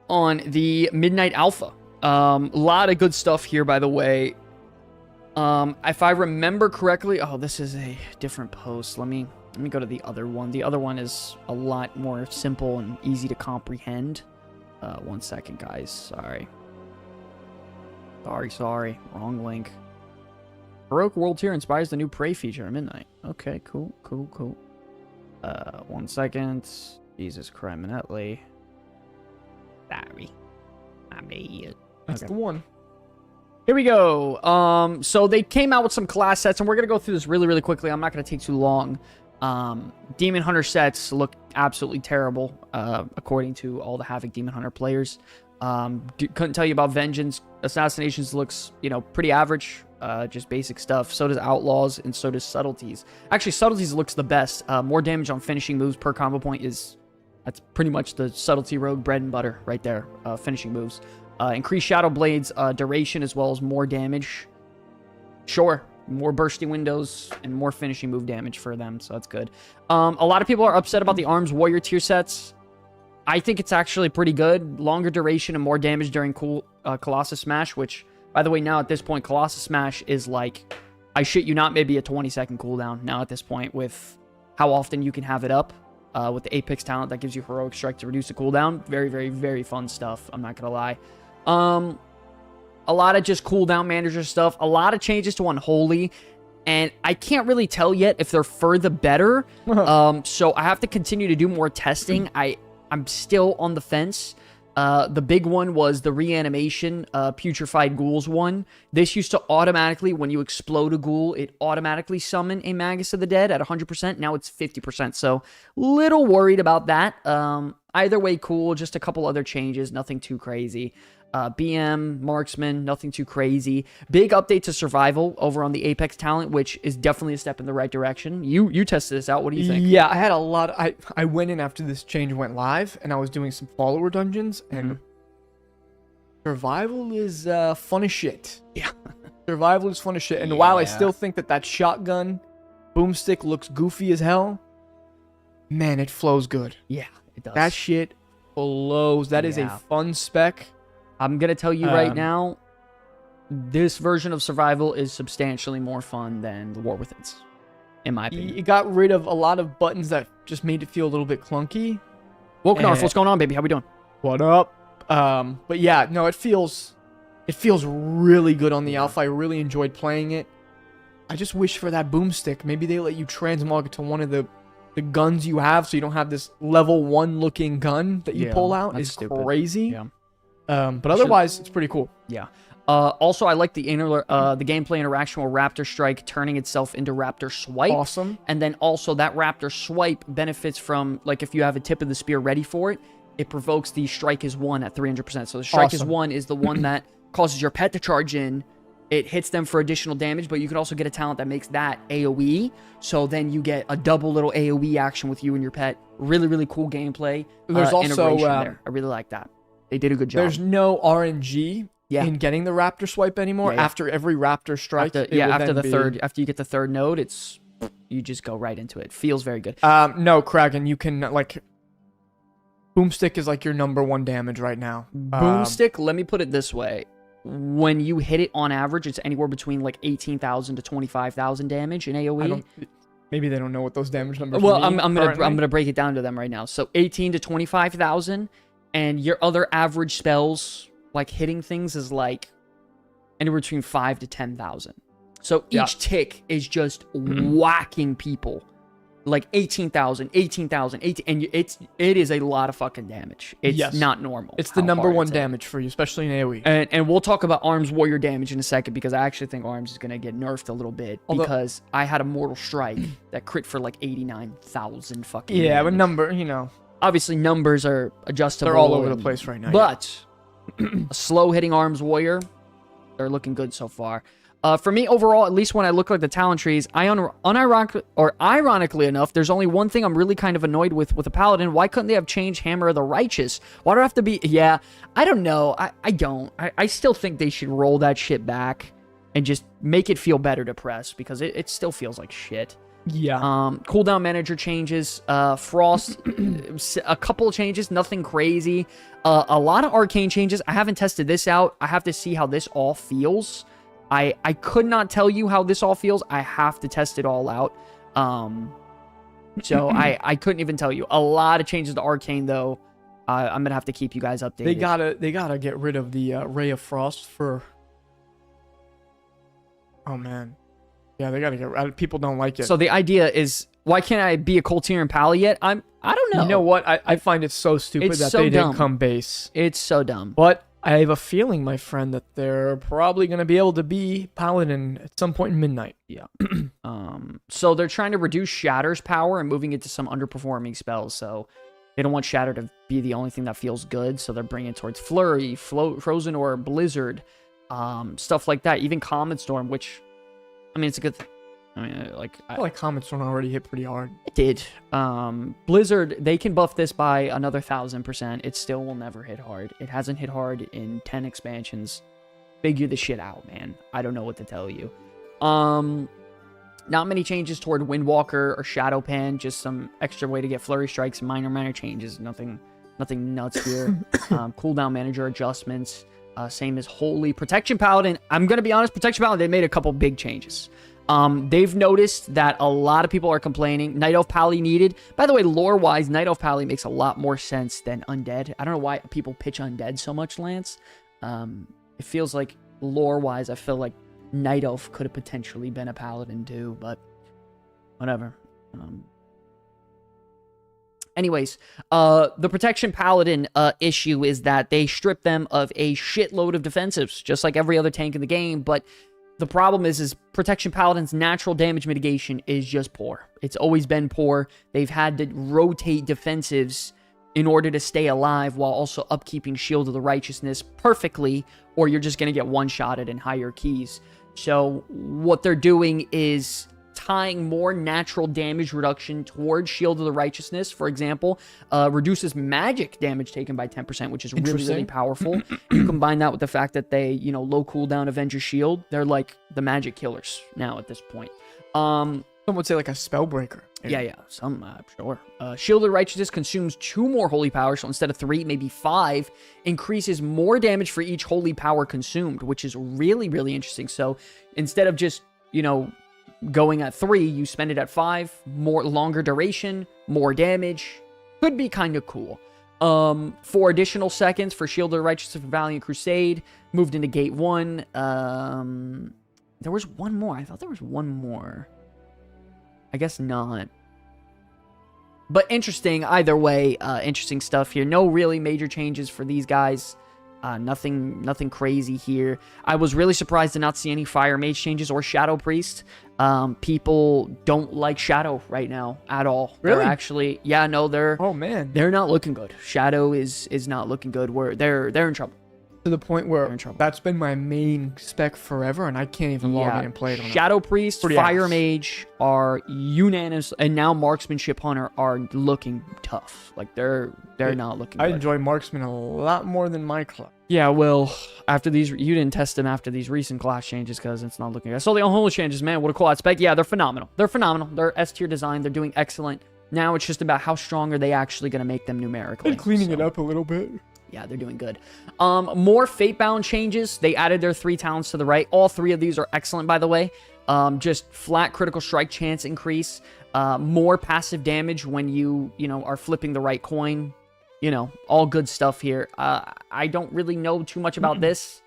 on the Midnight Alpha. A lot of good stuff here, by the way. If I remember correctly, oh, this is a different post. Let me go to the other one. The other one is a lot more simple and easy to comprehend. 1 second, guys. Sorry. Wrong link. Heroic World Tier inspires the new Prey feature at midnight. Okay, cool. 1 second. Jesus criminally. Sorry. I made it. That's the one. Here we go. So they came out with some class sets, and we're gonna go through this really, really quickly. I'm not gonna take too long. Demon Hunter sets look absolutely terrible, according to all the Havoc Demon Hunter players. Couldn't tell you about Vengeance. Assassinations looks, pretty average. Just basic stuff. So does Outlaws, and so does Subtleties. Actually, Subtleties looks the best. More damage on finishing moves per combo point that's pretty much the Subtlety Rogue bread and butter right there. Finishing moves. Increase Shadow Blade's duration as well as more damage. Sure. More bursting windows and more finishing move damage for them, so that's good. A lot of people are upset about the Arms Warrior tier sets. I think it's actually pretty good. Longer duration and more damage during Colossus Smash, which, by the way, now at this point, Colossus Smash is like, I shit you not, maybe a 20-second cooldown now at this point with how often you can have it up. With the Apex talent that gives you Heroic Strike to reduce the cooldown. Very, very, very fun stuff. I'm not going to lie. A lot of just cooldown manager stuff. A lot of changes to Unholy. And I can't really tell yet if they're for the better. So I have to continue to do more testing. I'm still on the fence. The big one was the reanimation Putrefied Ghouls one. This used to automatically, when you explode a ghoul, it automatically summon a Magus of the Dead at 100%. Now it's 50%. So little worried about that. Either way, cool. Just a couple other changes. Nothing too crazy. BM, Marksman, nothing too crazy. Big update to Survival over on the Apex talent, which is definitely a step in the right direction. You tested this out. What do you think? Yeah, I had a lot. I went in after this change went live, and I was doing some follower dungeons, and Survival is fun as shit. Yeah. Survival is fun as shit. And while I still think that shotgun boomstick looks goofy as hell, man, it flows good. Yeah, it does. That shit flows. That is a fun spec. I'm going to tell you right now, this version of Survival is substantially more fun than the War Within's, in my opinion. You got rid of a lot of buttons that just made it feel a little bit clunky. Wokenarf, what's going on, baby? How we doing? What up? But yeah, no, it feels really good on the alpha. I really enjoyed playing it. I just wish for that boomstick. Maybe they let you transmog it to one of the guns you have, so you don't have this level 1 looking gun that you pull out. It's crazy. Yeah. But otherwise, it's pretty cool. Yeah. Also, I like the gameplay interaction with Raptor Strike turning itself into Raptor Swipe. Awesome. And then also that Raptor Swipe benefits from, like, if you have a tip of the spear ready for it, it provokes the Strike is 1 at 300%. So the Strike is 1 is the one that causes your pet to charge in. It hits them for additional damage, but you can also get a talent that makes that AoE. So then you get a double little AoE action with you and your pet. Really, really cool gameplay. There's also there. I really like that. They did a good job. There's no RNG in getting the Raptor Swipe anymore. After every Raptor Strike, after you get the third node, you just go right into it. Feels very good. No, Kragan, you can Boomstick is like your number 1 damage right now. Boomstick, let me put it this way. When you hit it on average, it's anywhere between like 18,000 to 25,000 damage in AoE. Maybe they don't know what those damage numbers Well, mean. I'm gonna break it down to them right now. So 18 to 25,000, and your other average spells, like hitting things, is like anywhere between 5 to 10,000. So each tick is just whacking people. Like 18,000, 18,000, 18, and it is a lot of fucking damage. It's not normal. It's the number 1 damage for you, especially in AoE. And we'll talk about Arms Warrior damage in a second, because I actually think Arms is going to get nerfed a little bit, because I had a Mortal Strike that crit for like 89,000 fucking damage. But number, obviously numbers are adjustable. They're all over the place right now. But a slow hitting Arms Warrior, they're looking good so far. For me, overall, at least when I look at the talent trees, ironically enough, there's only one thing I'm really kind of annoyed with a Paladin. Why couldn't they have changed Hammer of the Righteous? Why do I have to be... Yeah, I don't know. I don't. I still think they should roll that shit back and just make it feel better to press, because it still feels like shit. Yeah. Cooldown manager changes. Frost, a couple of changes, nothing crazy. A lot of arcane changes. I haven't tested this out. I have to see how this all feels. I could not tell you how this all feels. I have to test it all out. So I couldn't even tell you. A lot of changes to arcane, though. I'm gonna have to keep you guys updated. They gotta get rid of the Ray of Frost for... Oh, man. Yeah, they gotta get... People don't like it. So the idea is, why can't I be a Coltier and Pally yet? I don't know. You know what? I find it so stupid that they didn't come base. It's so dumb. But I have a feeling, my friend, that they're probably going to be able to be Paladin at some point in Midnight. Yeah. So they're trying to reduce Shatter's power and moving it to some underperforming spells. So they don't want Shatter to be the only thing that feels good. So they're bringing it towards Flurry, Frozen Orb, Blizzard, stuff like that. Even Comet Storm, which, I mean, it's a good thing. I mean, I feel like Comet Storm already hit pretty hard. It did. Blizzard, they can buff this by another 1000%. It still will never hit hard. It hasn't hit hard in 10 expansions. Figure the shit out, man. I don't know what to tell you. Not many changes toward Windwalker or Shadowpan. Just some extra way to get Flurry Strikes. Minor changes. Nothing nuts here. Cooldown manager adjustments. Same as Holy. Protection Paladin. I'm going to be honest. Protection Paladin, they made a couple big changes. They've noticed that a lot of people are complaining. Night Elf Pally needed. By the way, lore-wise, Night Elf Pally makes a lot more sense than Undead. I don't know why people pitch Undead so much, Lance. It feels like, lore-wise, I feel like Night Elf could have potentially been a Paladin too, but whatever. Anyways, the Protection Paladin issue is that they strip them of a shitload of defensives, just like every other tank in the game, but the problem is Protection Paladin's natural damage mitigation is just poor. It's always been poor. They've had to rotate defensives in order to stay alive while also upkeeping Shield of the Righteousness perfectly, or you're just going to get one-shotted in higher keys. So what they're doing is tying more natural damage reduction towards Shield of the Righteousness, for example, reduces magic damage taken by 10%, which is really powerful. You combine that with the fact that they, low cooldown Avenger Shield, they're like the magic killers now at this point. Some would say like a Spellbreaker. Yeah, some, sure. Shield of the Righteousness consumes 2 more holy powers, so instead of 3, maybe 5, increases more damage for each holy power consumed, which is really interesting. So instead of just, going at 3, you spend it at 5, more longer duration, more damage. Could be kind of cool. 4 additional seconds for Shield of the Righteousness for Valiant Crusade. Moved into Gate 1. There was one more. I thought there was one more. I guess not. But interesting, either way, interesting stuff here. No really major changes for these guys. Nothing crazy here. I was really surprised to not see any Fire Mage changes or Shadow Priest. People don't like Shadow right now at all. Really? They're actually, yeah, no, they're... Oh, man. They're not looking good. Shadow is not looking good. They're in trouble. To the point where that's been my main spec forever, and I can't even log in and play it on Shadow Priest, Fire Mage are unanimous, and now Marksmanship Hunter are looking tough. Like, they're not looking good. I enjoy Marksman a lot more than my class. Yeah, well, after these, you didn't test them after these recent class changes because it's not looking good. So the unholy changes, man, what a cool aspect. Yeah, they're phenomenal. They're S-tier design. They're doing excellent. Now it's just about how strong are they actually going to make them numerically. They're cleaning it up a little bit. Yeah, they're doing good. More Fatebound changes. They added their 3 talents to the right. All 3 of these are excellent, by the way. Just flat critical strike chance increase. More passive damage when you are flipping the right coin. All good stuff here. I don't really know too much about this.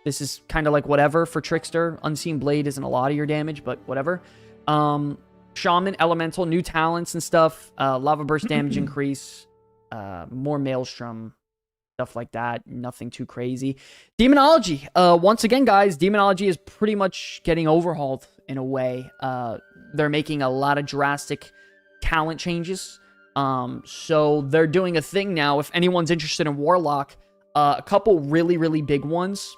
This is kind of like whatever for Trickster. Unseen Blade isn't a lot of your damage, but whatever. Shaman, Elemental, new talents and stuff. Lava Burst damage increase. More Maelstrom. Stuff like that. Nothing too crazy. Demonology. Once again, guys, Demonology is pretty much getting overhauled in a way. They're making a lot of drastic talent changes. So they're doing a thing now. If anyone's interested in Warlock, a couple really big ones.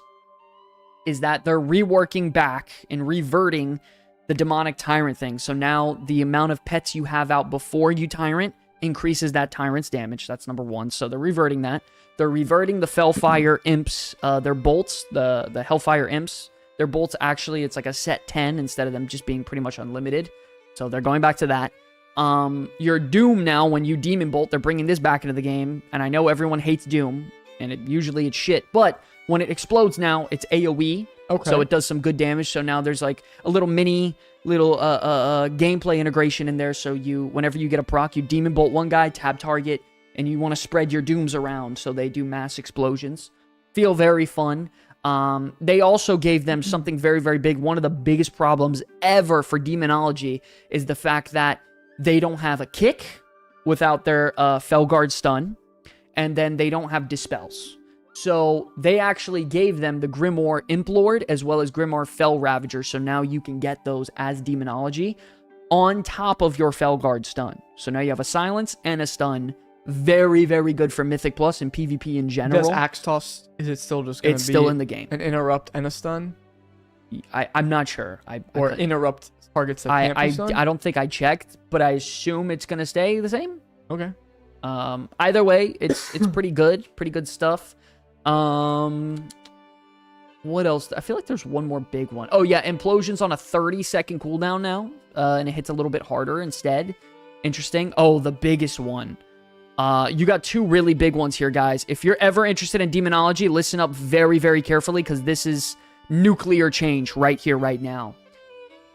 is that they're reworking back and reverting the demonic tyrant thing. So now the amount of pets you have out before you tyrant increases that tyrant's damage. That's number one. So they're reverting that. They're reverting the Fellfire imps, their bolts, the Hellfire imps. Their bolts, actually, it's like a set 10 instead of them just being pretty much unlimited. So they're going back to that. Your Doom now, when you Demon Bolt, they're bringing this back into the game. And I know everyone hates Doom, and usually it's shit. But when it explodes now, it's AoE. Okay. So it does some good damage. So now there's like a little gameplay integration in there. So whenever you get a proc, you Demon Bolt one guy, tab target, and you want to spread your Dooms around so they do mass explosions. Feel very fun. They also gave them something very, very big. One of the biggest problems ever for Demonology is the fact that they don't have a kick without their Felguard stun, and then they don't have dispels. So they actually gave them the Grimoire Implord as well as Grimoire Fel Ravager. So now you can get those as Demonology on top of your Felguard stun. So now you have a silence and a stun. Very, very good for Mythic Plus and PvP in general. Does Axe Toss, is it still just going to be... It's still in the game. An interrupt and a stun? I'm not sure. Or interrupt targets that can't be stun? I don't think I checked, but I assume it's going to stay the same. Okay. Either way, it's pretty good. Pretty good stuff. What else? I feel like there's one more big one. Oh, yeah. Implosion's on a 30-second cooldown now, and it hits a little bit harder instead. Interesting. Oh, the biggest one. You got two really big ones here, guys. If you're ever interested in Demonology, listen up very, very carefully, because this is nuclear change right here, right now.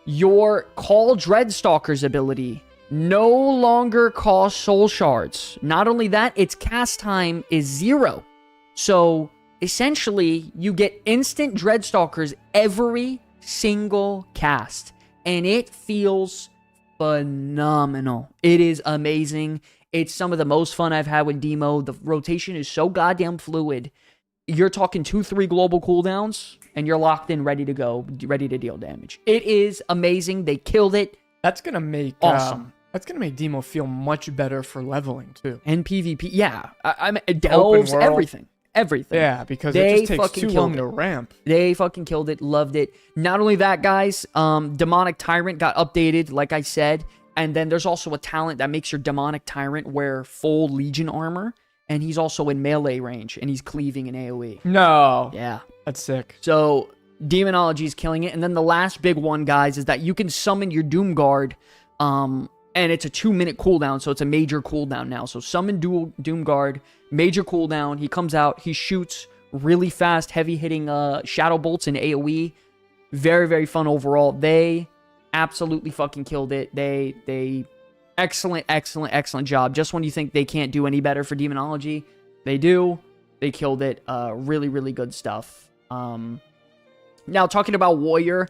Your Call Dreadstalker's ability no longer costs soul shards. Not only that, its cast time is 0. So, essentially, you get instant Dreadstalkers every single cast. And it feels phenomenal. It is amazing. It's some of the most fun I've had with Demo. The rotation is so goddamn fluid. You're talking 2-3 global cooldowns, and you're locked in, ready to go, ready to deal damage. It is amazing. They killed it. That's going to make... awesome. That's going to make Demo feel much better for leveling, too. And PvP, yeah. It delves everything. Everything. Yeah, because it just takes too long to ramp. They fucking killed it. Loved it. Not only that, guys, Demonic Tyrant got updated, like I said. And then there's also a talent that makes your Demonic Tyrant wear full Legion armor. And he's also in melee range. And he's cleaving in AoE. No. Yeah. That's sick. So, Demonology is killing it. And then the last big one, guys, is that you can summon your Doom Guard. And it's a 2-minute cooldown. So, it's a major cooldown now. So, summon Doom Guard. Major cooldown. He comes out. He shoots really fast, heavy-hitting Shadow Bolts in AoE. Very, very fun overall. They... absolutely fucking killed it. They excellent job. Just when you think they can't do any better for Demonology, they do. They killed it. Really, really good stuff. Now talking about Warrior,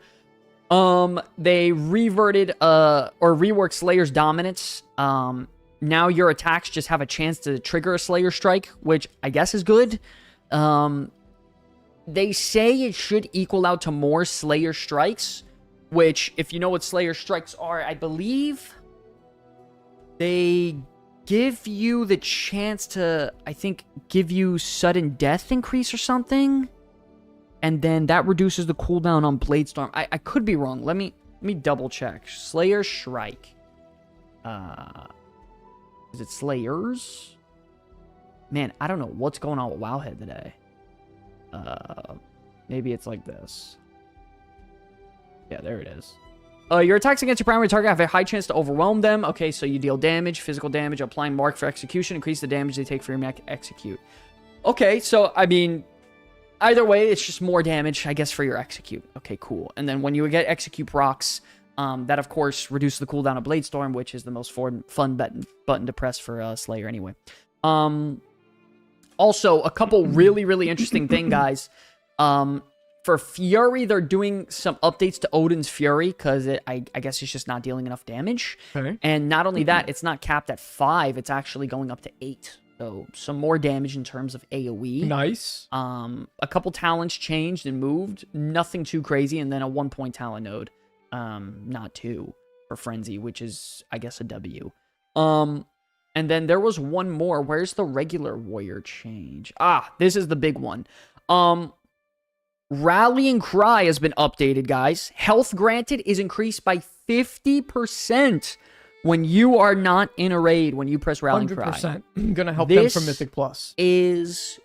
they reverted or reworked Slayer's Dominance. Now your attacks just have a chance to trigger a Slayer strike, which I guess is good. They say it should equal out to more Slayer strikes, which, if you know what Slayer Strikes are, I believe they give you the chance to, I think, give you sudden death increase or something. And then that reduces the cooldown on Bladestorm. I could be wrong. Let me double check. Slayer Strike. Is it Slayers? Man, I don't know what's going on with Wowhead today. Maybe it's like this. Yeah, there it is. Your attacks against your primary target have a high chance to overwhelm them. Okay, so you deal damage, physical damage, applying mark for execution, increase the damage they take for your mech execute. Okay, so, I mean, either way, it's just more damage, I guess, for your execute. Okay, cool. And then when you get execute procs, that, of course, reduces the cooldown of Bladestorm, which is the most fun button to press for Slayer anyway. Also, a couple really, really interesting thing, guys. For Fury, they're doing some updates to Odin's Fury, because I guess it's just not dealing enough damage. Okay. And not only that, it's not capped at 5, it's actually going up to 8. So, some more damage in terms of AoE. Nice. A couple talents changed and moved. Nothing too crazy. And then a 1-point talent node. Not 2 for Frenzy, which is, I guess, a W. And then there was one more. Where's the regular warrior change? Ah, this is the big one. Rallying Cry has been updated, guys. Health granted is increased by 50% when you are not in a raid, when you press Rallying Cry. 100% gonna help them for Mythic Plus. Is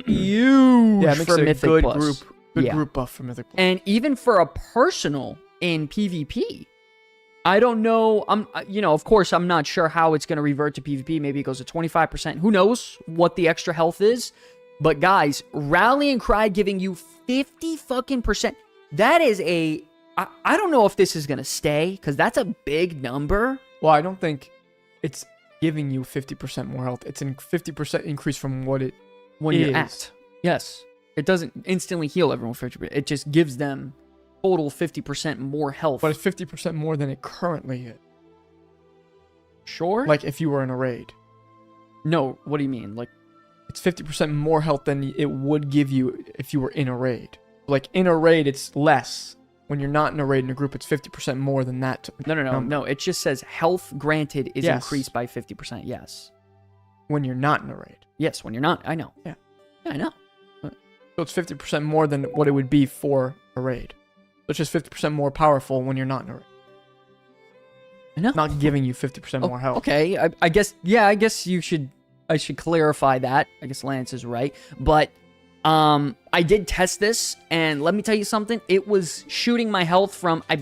huge yeah, it makes for a Mythic good Plus. Good group buff for Mythic Plus. And even for a personal in PvP. I don't know. Of course, I'm not sure how it's going to revert to PvP. Maybe it goes to 25%. Who knows what the extra health is? But guys, Rallying Cry giving you 50 fucking percent. That is I don't know if this is going to stay, because that's a big number. Well, I don't think it's giving you 50% more health. It's a 50% increase from what it when you're at. Yes. It doesn't instantly heal everyone 50%. It just gives them total 50% more health. But it's 50% more than it currently is. Sure? Like if you were in a raid. No, what do you mean? Like, it's 50% more health than it would give you if you were in a raid. Like in a raid, it's less. When you're not in a raid in a group, it's 50% more than that. No. It just says health granted is increased by 50%. Yes. When you're not in a raid. Yes, when you're not. I know. Yeah. Yeah, I know. So it's 50% more than what it would be for a raid. So it's just 50% more powerful when you're not in a raid. I know. Not giving you 50% more health. Okay, I guess. Yeah, I guess I should clarify that. I guess Lance is right, but I did test this, and let me tell you something. It was shooting my health from, I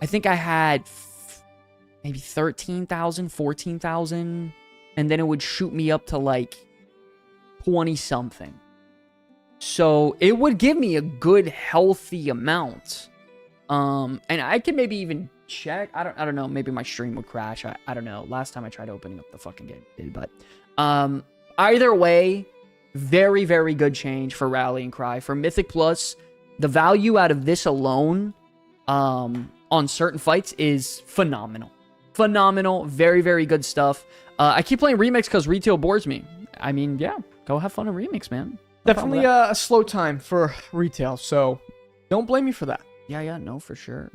think I had maybe 13,000, 14,000, and then it would shoot me up to like 20 something. So it would give me a good healthy amount. And I could maybe even check. I don't know. Maybe my stream would crash. I don't know. Last time I tried opening up the fucking game, it did. But either way, very, very good change for Rallying Cry. For Mythic Plus, the value out of this alone on certain fights is phenomenal. Phenomenal. Very, very good stuff. I keep playing Remix because retail bores me. I mean, yeah, go have fun in Remix, man. Definitely a slow time for retail, so don't blame me for that. Yeah, no, for sure.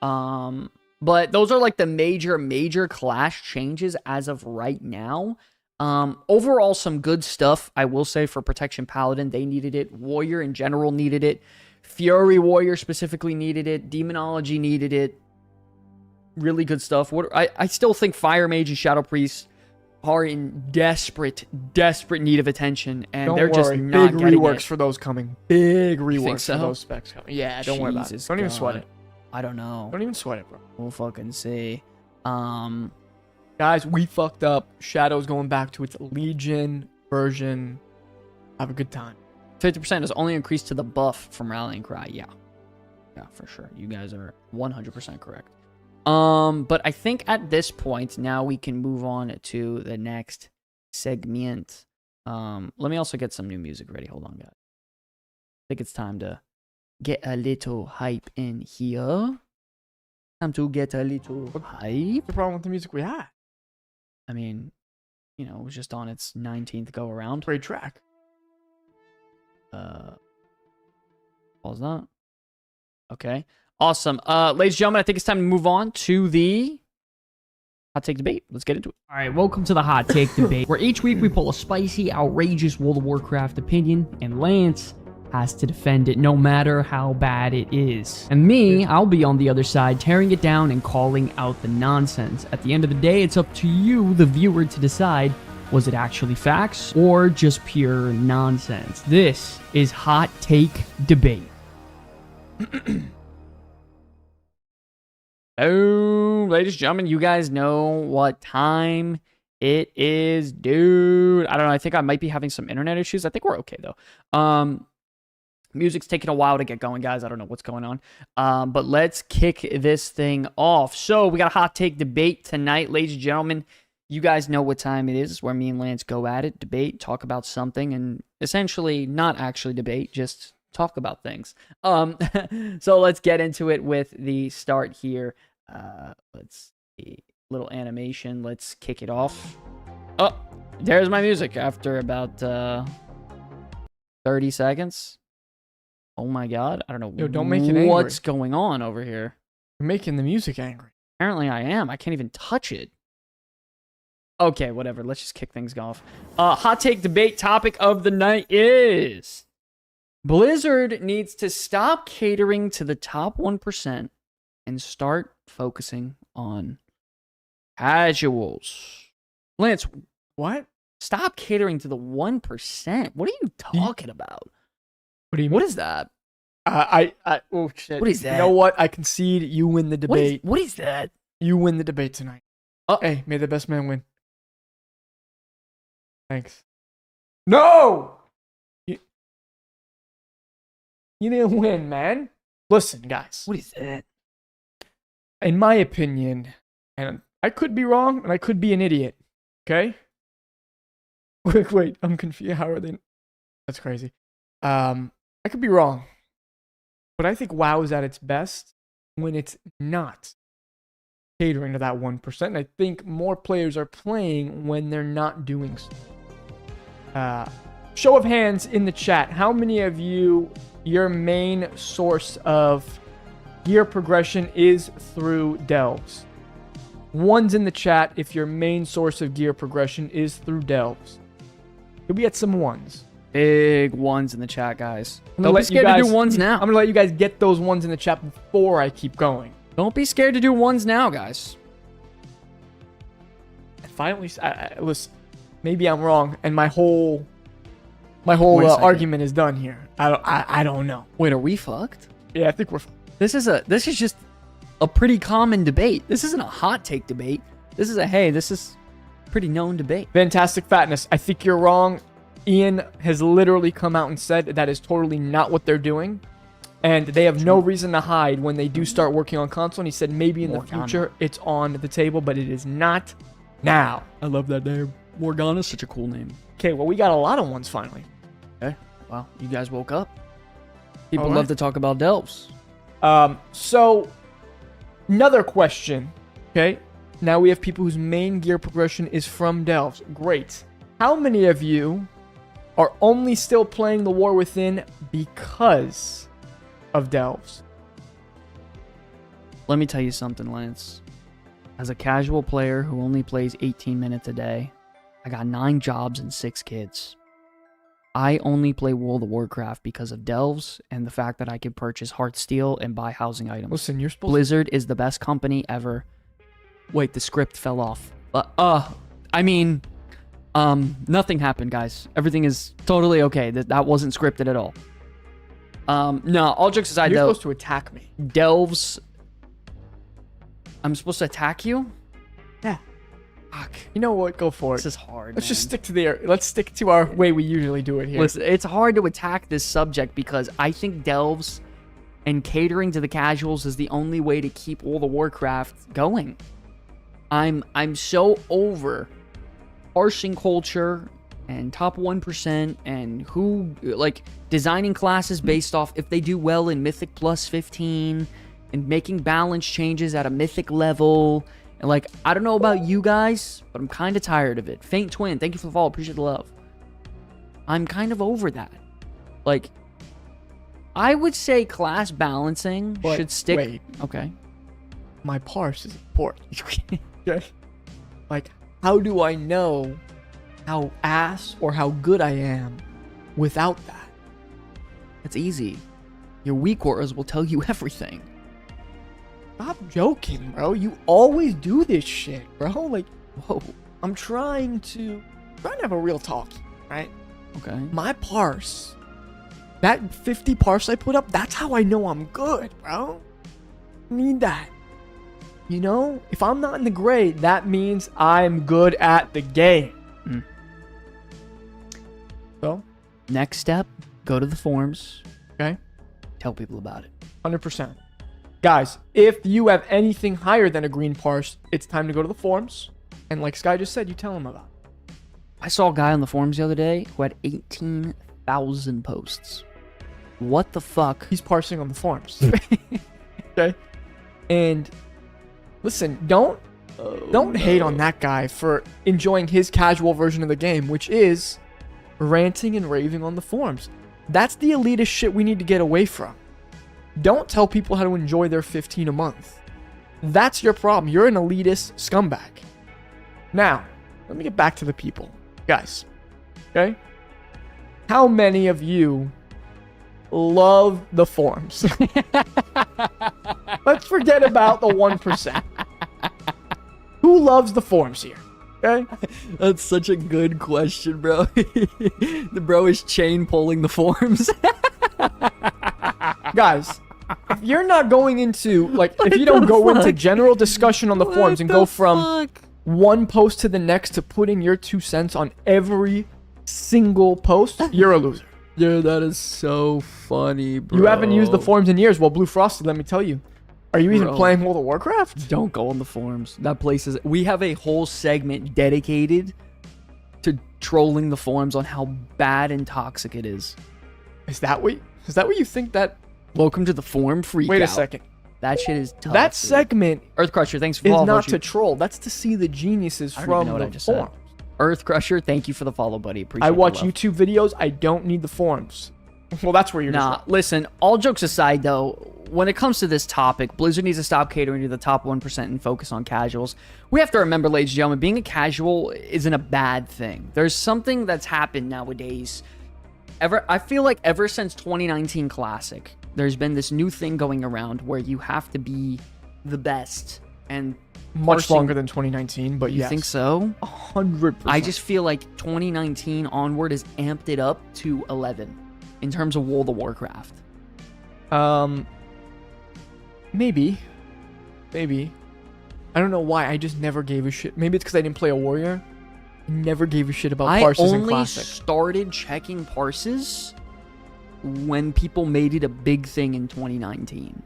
But those are like the major clash changes as of right now. Overall, some good stuff, I will say, for Protection Paladin. They needed it. Warrior in general needed it. Fury Warrior specifically needed it. Demonology needed it. Really good stuff. I still think Fire Mage and Shadow Priest are in desperate need of attention, and they're just not big getting reworks it. for those coming. Big reworks so? for those specs coming. Yeah, don't worry about it. Don't even sweat it. I don't know. Don't even sweat it, bro. We'll fucking see. Guys, we fucked up. Shadow's going back to its Legion version. Have a good time. 50% is only increased to the buff from Rallying Cry. Yeah, for sure. You guys are 100% correct. But I think at this point, now we can move on to the next segment. Let me also get some new music ready. Hold on, guys. I think it's time to get a little hype in here. Time to get a little hype. What's the problem with the music we had? I mean, it was just on its 19th go around. Great track. What was that? Okay. Awesome. Ladies and gentlemen, I think it's time to move on to the hot take debate. Let's get into it. All right, welcome to the hot take debate, where each week we pull a spicy, outrageous World of Warcraft opinion, and Lance has to defend it no matter how bad it is. And me, I'll be on the other side, tearing it down and calling out the nonsense. At the end of the day, it's up to you, the viewer, to decide, was it actually facts or just pure nonsense? This is Hot Take Debate. Oh, ladies and gentlemen, you guys know what time it is, dude. I don't know. I think I might be having some internet issues. I think we're okay, though. Music's taking a while to get going, guys. I don't know what's going on. But let's kick this thing off. So we got a hot take debate tonight, ladies and gentlemen. You guys know what time it is, where me and Lance go at it, debate, talk about something, and essentially not actually debate, just talk about things. So let's get into it with the start here. Let's see. Little animation. Let's kick it off. Oh, there's my music after about 30 seconds. Oh my god. I don't know. Yo, don't make it angry. What's going on over here? You're making the music angry. Apparently I am. I can't even touch it. Okay, whatever. Let's just kick things off. Hot take debate topic of the night is Blizzard needs to stop catering to the top 1% and start focusing on casuals. Lance, What? stop catering to the 1%. What are you talking about? What do you mean? What is that? Oh shit. What is that? You know what? I concede. You win the debate. What is that? You win the debate tonight. Oh. Hey, may the best man win. Thanks. No! You didn't win, man. Listen, guys. What is that? In my opinion, and I could be wrong, and I could be an idiot. Okay? Wait, I'm confused. How are they? That's crazy. I could be wrong. But I think WoW is at its best when it's not catering to that 1%. And I think more players are playing when they're not doing so. Show of hands in the chat. How many of you, your main source of gear progression is through delves? Ones in the chat if your main source of gear progression is through delves. You'll be at some ones. Big ones in the chat, guys. I'm Don't be scared to do ones now. I'm going to let you guys get those ones in the chat before I keep going. Don't be scared to do ones now, guys. Finally, listen, maybe I'm wrong, and my whole argument is done here. I don't know. Wait, are we fucked? Yeah, I think we're. This is just a pretty common debate. This isn't a hot take debate. This is this is pretty known debate. Fantastic Fatness. I think you're wrong. Ian has literally come out and said that is totally not what they're doing. And they have no reason to hide when they do start working on console. And he said maybe in the future it's on the table, but it is not now. I love that name. Morgana's such a cool name. Okay, well, we got a lot of ones finally. Okay. Well, you guys woke up. People All right. love to talk about delves. So, another question. Okay, now we have people whose main gear progression is from delves. Great. How many of you are only still playing the War Within because of delves? Let me tell you something, Lance. As a casual player who only plays 18 minutes a day, I got 9 jobs and 6 kids. I only play World of Warcraft because of delves and the fact that I can purchase Heartsteel and buy housing items. Listen, you're supposed Blizzard is the best company ever. Wait, the script fell off. Nothing happened, guys. Everything is totally okay. That wasn't scripted at all. No, all jokes aside, You're though. supposed to attack me. Delves. I'm supposed to attack you? Yeah. Fuck. You know what? Go for it. This is hard. Let's just man. let's stick to our way we usually do it here. Listen, it's hard to attack this subject because I think delves and catering to the casuals is the only way to keep World of Warcraft going. I'm so over parsing culture and top 1% and who like designing classes based off if they do well in Mythic plus 15 and making balance changes at a Mythic level. And like, I don't know about you guys, but I'm kind of tired of it. Faint Twin, thank you for the follow. Appreciate the love. I'm kind of over that. Like, I would say class balancing should stick. Wait. Okay. My parse is important. Okay? Like, how do I know how ass or how good I am without that? It's easy. Your weak auras will tell you everything. Stop joking, bro. You always do this shit, bro. Like, whoa. I'm trying to have a real talk, right? Okay. My parse, that 50 parse I put up, that's how I know I'm good, bro. I need that. You know, if I'm not in the gray, that means I'm good at the game. So, next step, go to the forums. Okay. Tell people about it. 100%. Guys, if you have anything higher than a green parse, it's time to go to the forums. And like Sky just said, you tell them about it. I saw a guy on the forums the other day who had 18,000 posts. What the fuck? He's parsing on the forums. Okay? And listen, don't hate on that guy for enjoying his casual version of the game, which is ranting and raving on the forums. That's the elitist shit we need to get away from. Don't tell people how to enjoy their 15 a month. That's your problem. You're an elitist scumbag. Now, let me get back to the people. Guys, okay? How many of you love the forums. Let's forget about the 1%. Who loves the forums here? Okay? That's such a good question, bro. The bro is chain pulling the forums. Guys, if you're not going into, like, if you don't go into general discussion on the forums and go from one post to the next to putting your 2 cents on every single post, you're a loser. Dude, that is so funny, bro. You haven't used the forums in years. Well, Blue Frosty, let me tell you. Are you even Bro. playing World of Warcraft? Don't go on the forums. That place is... We have a whole segment dedicated to trolling the forums on how bad and toxic it is. Is that what you think that... Welcome to the forum freak Wait a out. second. That shit is tough. That dude. segment Earthcrusher, thanks for is following. not to troll. That's to see the geniuses I don't even from know what I the just said. forums. Earthcrusher, thank you for the follow, buddy. Appreciate I watch the love. YouTube videos. I don't need the forums. Well, that's where you're just Nah, wrong. listen, all jokes aside, though, when it comes to this topic, Blizzard needs to stop catering to the top 1% and focus on casuals. We have to remember, ladies and gentlemen, being a casual isn't a bad thing. There's something that's happened nowadays. I feel like ever since 2019 Classic, there's been this new thing going around where you have to be the best. And Much longer than 2019, but you yes. think so? 100%. I just feel like 2019 onward has amped it up to 11 in terms of World of Warcraft. Maybe. I don't know why. I just never gave a shit. Maybe it's because I didn't play a warrior. I never gave a shit about parses in only Classic. started checking parses when people made it a big thing in 2019.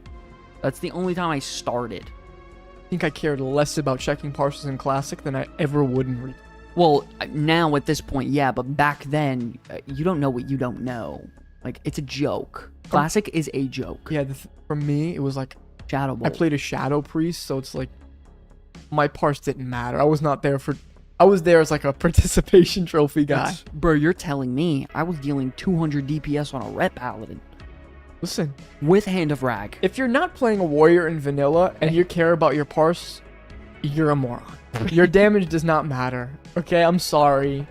That's the only time I started. I think I cared less about checking parses in Classic than I ever would in Retail. Well, now at this point, yeah, but back then, you don't know what you don't know. Like, it's a joke. Classic is a joke. Yeah, for me, it was like Shadow Bolt. I played a Shadow Priest, so it's like my parse didn't matter. I was not there for... I was there as like a participation trophy guy. Bro, you're telling me I was dealing 200 DPS on a Ret Paladin Listen, with Hand of Rag. if you're not playing a warrior in vanilla and you care about your parse, you're a moron. Your damage does not matter. Okay, I'm sorry.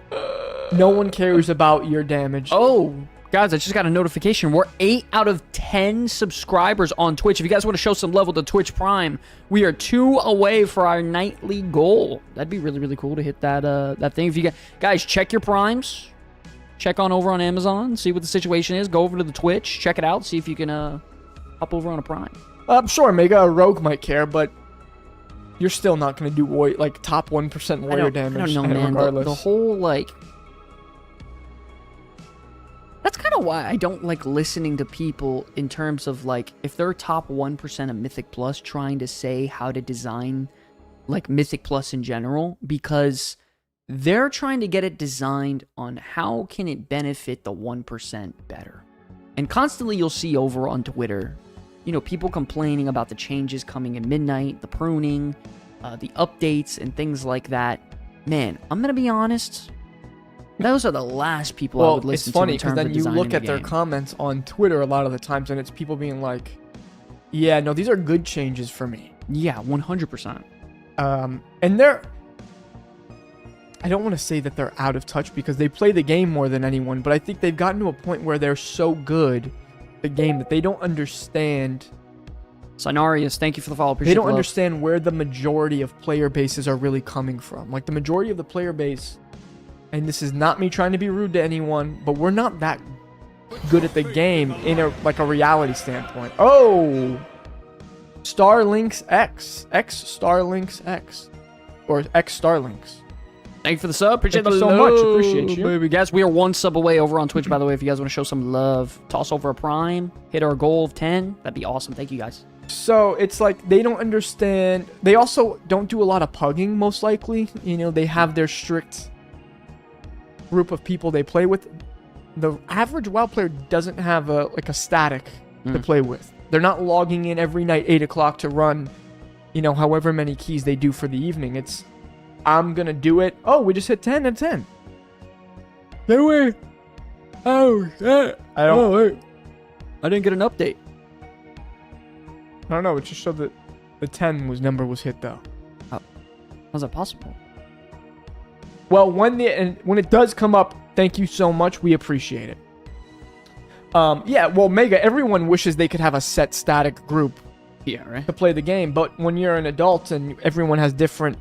No one cares about your damage. Oh, guys, I just got a notification. We're 8 out of 10 subscribers on Twitch. If you guys want to show some love with the Twitch Prime, we are 2 away for our nightly goal. That'd be really, really cool to hit that thing. If you guys check your primes, check on over on Amazon, see what the situation is. Go over to the Twitch, check it out, see if you can hop over on a prime. Sure, Mega Rogue might care, but you're still not going to do like top 1% warrior damage. I don't know, man. Regardless. The whole like. That's kind of why I don't like listening to people in terms of like if they're top 1% of Mythic Plus trying to say how to design like Mythic Plus in general, because they're trying to get it designed on how can it benefit the 1% better. And constantly you'll see over on Twitter, you know, people complaining about the changes coming in Midnight, the pruning, the updates and things like that. Man, I'm going to be honest. Those are the last people I would listen to. Well, it's funny in because terms then of you designing look at the their game. comments on Twitter a lot of the times, and it's people being like, "Yeah, no, these are good changes for me." Yeah, 100%. And they're... I don't want to say that they're out of touch because they play the game more than anyone, but I think they've gotten to a point where they're so good at the game that they don't understand... Sinarius, thank you for the follow. Appreciate They don't the love. understand where the majority of player bases are really coming from. Like, the majority of the player base... And this is not me trying to be rude to anyone, but we're not that good at the game in a reality standpoint. Oh, Starlinks X Starlinks X, or X Starlinks. Thank you for the sub. Appreciate Thank the you so love, much. Appreciate you. baby. Guys, we are 1 sub away over on Twitch, by the way. If you guys want to show some love, toss over a prime, hit our goal of 10. That'd be awesome. Thank you, guys. So it's like they don't understand. They also don't do a lot of pugging, most likely. You know, they have their strict group of people they play with. The average WoW player doesn't have a static to play with. They're not logging in every night 8 o'clock to run, you know, however many keys they do for the evening. It's, I'm gonna do it. Oh, we just hit 10 and 10. No way. Oh, yeah. I don't. wait. I didn't get an update. I don't know. It just showed that the 10 number was hit though. How's that possible? Well, when it does come up, thank you so much. We appreciate it. Yeah, well, Mega, everyone wishes they could have a set static group Yeah, right. to play the game, but when you're an adult and everyone has different,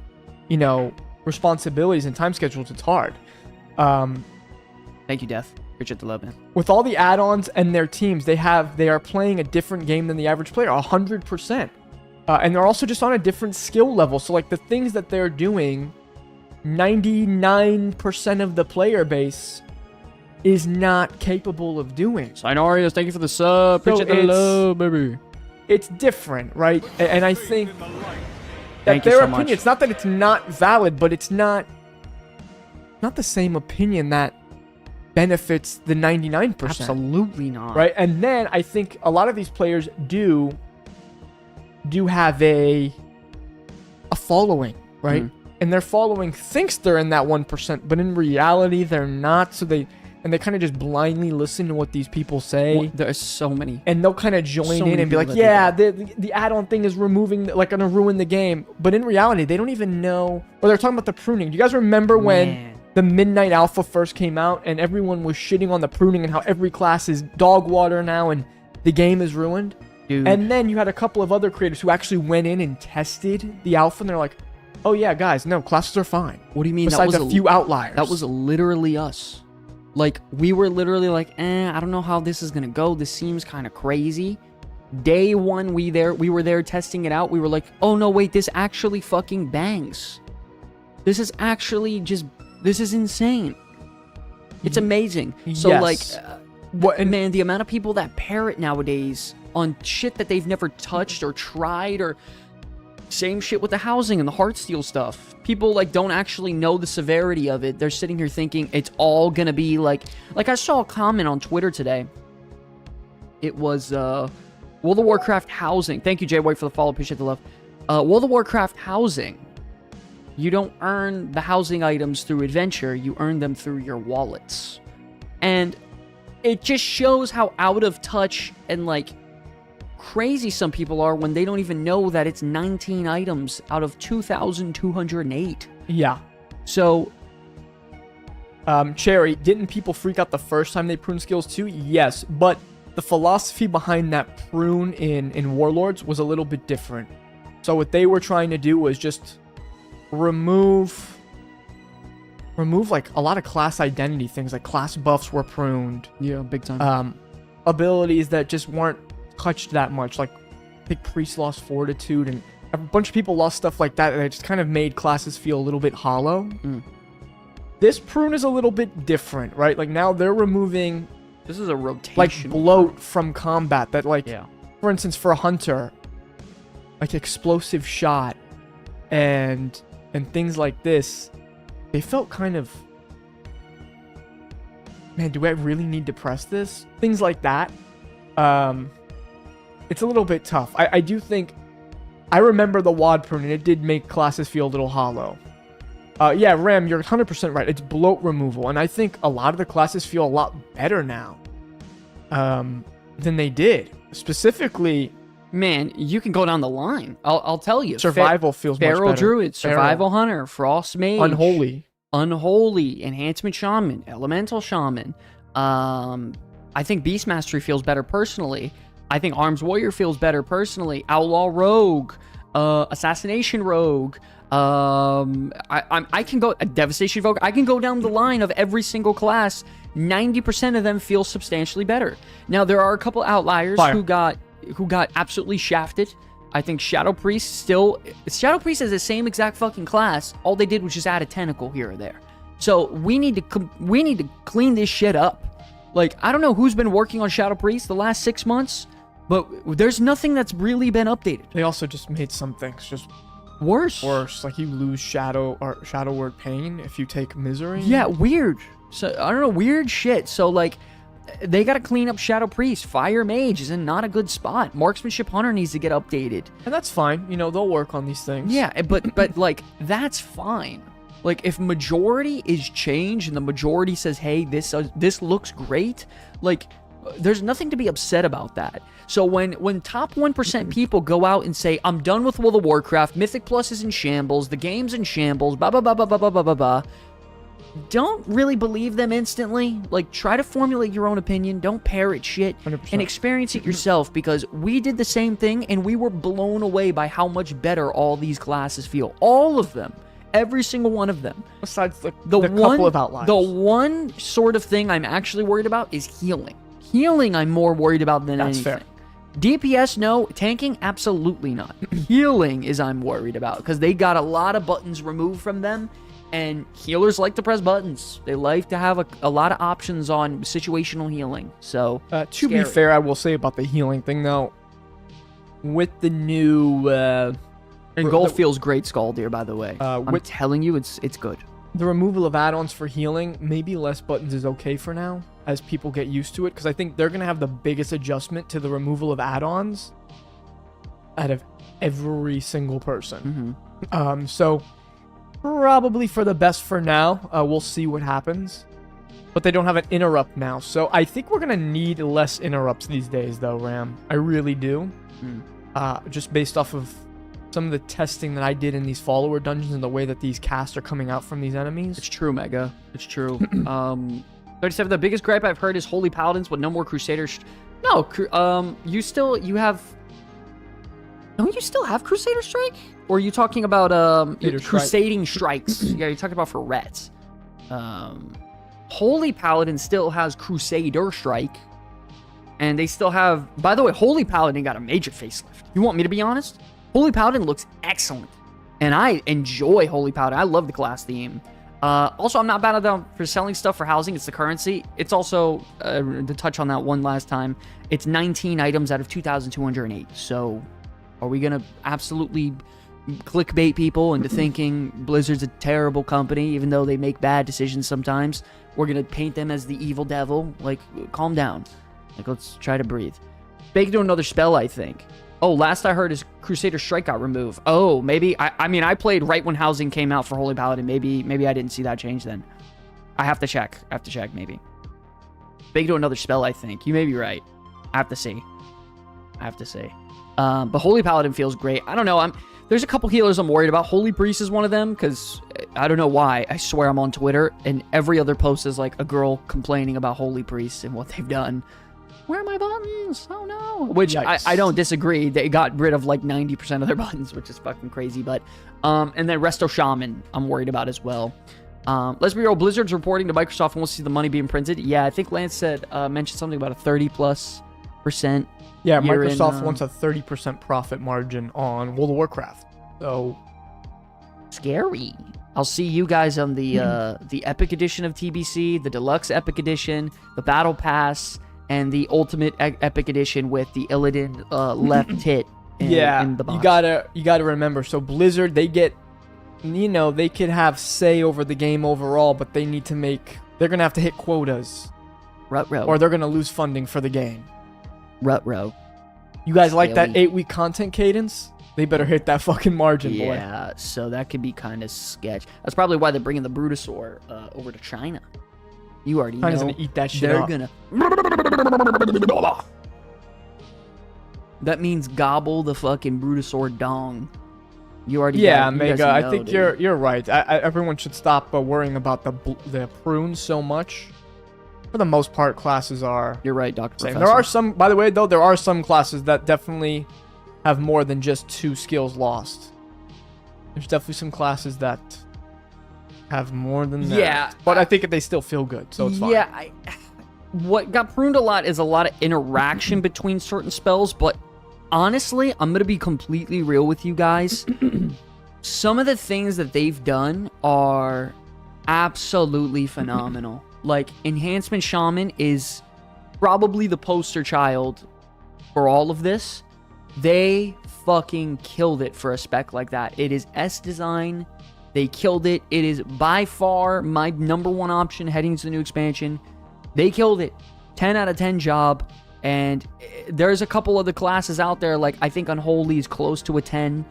responsibilities and time schedules, it's hard. Thank you, Death. Appreciate the love, man. With all the add-ons and their teams, they are playing a different game than the average player, 100%. And they're also just on a different skill level. So, like, the things that they're doing, 99% of the player base is not capable of doing. Sinarius, thank you for the sub. Appreciate the love, baby. It's different, right? And I think that Thank you their so opinion, much. it's not that it's not valid, but it's not the same opinion that benefits the 99%. Absolutely not. Right? And then I think a lot of these players do have a following, right? And their following thinks they're in that 1%, but in reality they're not. So they kind of just blindly listen to what these people say. Well, there's so many. And they'll kind of join So in many and be like, people that yeah, the add-on thing is gonna ruin the game. But in reality, they don't even know. Or they're talking about the pruning. Do you guys remember when the Midnight Alpha first came out and everyone was shitting on the pruning and how every class is dog water now and the game is ruined? Dude. And then you had a couple of other creators who actually went in and tested the alpha and they're like, oh yeah, guys, no, classes are fine. What do you mean? Besides a few outliers. That was literally us. Like, we were literally like, I don't know how this is gonna go. This seems kind of crazy. Day one, we were there testing it out. We were like, oh no, wait, this actually fucking bangs. This is insane. It's amazing. So Yes. man, the amount of people that pair it nowadays on shit that they've never touched or tried, or same shit with the housing and the Heartsteel stuff. People like don't actually know the severity of it. They're sitting here thinking it's all gonna be like I saw a comment on Twitter today. It was World of Warcraft housing. Thank you, Jay White, for the follow. Appreciate the love. World of Warcraft housing. You don't earn the housing items through adventure. You earn them through your wallets. And it just shows how out of touch and like crazy some people are when they don't even know that it's 19 items out of 2,208. Yeah. So, Cherry, didn't people freak out the first time they pruned skills too? Yes, but the philosophy behind that prune in Warlords was a little bit different. So what they were trying to do was just remove like a lot of class identity things, like class buffs were pruned. yeah, big time. Abilities that just weren't touched that much, like I think Priest lost Fortitude, and a bunch of people lost stuff like that, and it just kind of made classes feel a little bit hollow. This prune is a little bit different, right? Like now they're removing This is a rotation. like bloat from combat that, like, Yeah. for instance, for a hunter, like explosive shot and things like this, they felt kind of, man, do I really need to press this? Things like that. It's a little bit tough. I do think, I remember the WAD prune, and it did make classes feel a little hollow. Yeah, Ram, you're 100% right. It's bloat removal, and I think a lot of the classes feel a lot better now than they did. Specifically, Man, you can go down the line. I'll tell you. survival feels much Feral better. Druid, Survival Feral. Hunter, Frost Mage, Unholy, Enhancement Shaman, Elemental Shaman. I think Beast Mastery feels better personally. I think Arms Warrior feels better personally. Outlaw Rogue, Assassination Rogue. I can go a Devastation Rogue. I can go down the line of every single class. 90% of them feel substantially better. Now there are a couple outliers who got absolutely shafted. I think Shadow Priest is the same exact fucking class. All they did was just add a tentacle here or there. So we need to clean this shit up. Like, I don't know who's been working on Shadow Priest the last 6 months, but there's nothing that's really been updated. They also just made some things just Worse. like you lose Shadow Word Pain if you take Misery. Yeah, weird. So I don't know, weird shit. So like, they gotta clean up Shadow Priest. Fire Mage is in not a good spot. Marksmanship Hunter needs to get updated. And that's fine. You know, they'll work on these things. Yeah, but like, that's fine. Like, if majority is changed and the majority says, hey, this looks great, like, there's nothing to be upset about that. So when top 1% people go out and say, I'm done with World of Warcraft, Mythic Plus is in shambles, the game's in shambles, blah, blah, blah, blah, blah, blah, blah, blah, blah, don't really believe them instantly. Like, try to formulate your own opinion. Don't parrot shit 100%. and experience it yourself, because we did the same thing and we were blown away by how much better all these classes feel. All of them. Every single one of them. Besides the couple of outliers. The one sort of thing I'm actually worried about is healing. Healing I'm more worried about than anything. That's fair. DPS, no. Tanking, absolutely not. Healing is I'm worried about, because they got a lot of buttons removed from them, and healers like to press buttons. They like to have a lot of options on situational healing. So, to be fair, I will say about the healing thing, though, with the new... and Gold feels great, Scaldier, by the way. I'm telling you, it's good. The removal of add-ons for healing, maybe less buttons is okay for now, as people get used to it, because I think they're going to have the biggest adjustment to the removal of add-ons out of every single person. So, probably for the best for now. We'll see what happens. But they don't have an interrupt now, so I think we're going to need less interrupts these days, though, Ram. I really do. Just based off of some of the testing that I did in these follower dungeons and the way that these casts are coming out from these enemies. It's true, Mega. It's true. 37, the biggest gripe I've heard is Holy Paladins, but no more Crusaders. No, you still have Crusader Strike? Or are you talking about Crusading Strikes? Yeah, you're talking about for Rets. Holy Paladin still has Crusader Strike. And they still have... By the way, Holy Paladin got a major facelift. You want me to be honest? Holy Paladin looks excellent. And I enjoy Holy Paladin. I love the class theme. Also, I'm not bad at them for selling stuff for housing. It's the currency. It's also, to touch on that one last time, it's 19 items out of 2,208. So, are we going to absolutely clickbait people into thinking Blizzard's a terrible company, even though they make bad decisions sometimes? We're going to paint them as the evil devil? Like, calm down. Like, let's try to breathe. They can do another spell, I think. Oh, last I heard is Crusader Strike got removed. Oh, maybe. I mean, I played right when housing came out for Holy Paladin. Maybe I didn't see that change then. I have to check. Maybe. They can do another spell, I think. You may be right. I have to see. But Holy Paladin feels great. I don't know. There's a couple healers I'm worried about. Holy Priest is one of them, because I don't know why. I swear I'm on Twitter, and every other post is like a girl complaining about Holy Priests and what they've done. Where are my buttons? Oh no. Which I don't disagree. They got rid of like 90% of their buttons, which is fucking crazy. But and then Resto Shaman I'm worried about as well. Let's be real, Blizzard's reporting to Microsoft wants to see the money being printed. Yeah, I think Lance said mentioned something about a 30+%. Yeah, Microsoft wants a 30% profit margin on World of Warcraft. So scary. I'll see you guys on the Epic Edition of TBC, the Deluxe Epic Edition, the Battle Pass, and the Ultimate Epic Edition with the Illidan left tit in the box. You gotta remember, so Blizzard, they get, they could have say over the game overall, but they're gonna have to hit quotas. Ruh-roh. Or they're gonna lose funding for the game. Ruh-roh. You guys like that 8-week content cadence? They better hit that fucking margin, boy. Yeah, so that could be kind of sketch. That's probably why they're bringing the Brutosaur over to China. You already know. China's gonna eat that shit up. They're gonna... That means gobble the fucking Brutosaur dong. You already Mega, I think dude. you're right. Everyone should stop worrying about the prunes so much. For the most part, classes are... You're right, Dr. Professor. There are some, by the way, though, there are some classes that definitely have more than just 2 skills lost. There's definitely some classes that have more than that. Yeah. But I think they still feel good, so it's fine. Yeah, what got pruned a lot is a lot of interaction between certain spells, but honestly, I'm going to be completely real with you guys. Some of the things that they've done are absolutely phenomenal. Like, Enhancement Shaman is probably the poster child for all of this. They fucking killed it for a spec like that. It is S design. They killed it. It is by far my number one option heading to the new expansion. They killed it. 10 out of 10 job. And there's a couple other classes out there, like I think Unholy is close to a 10.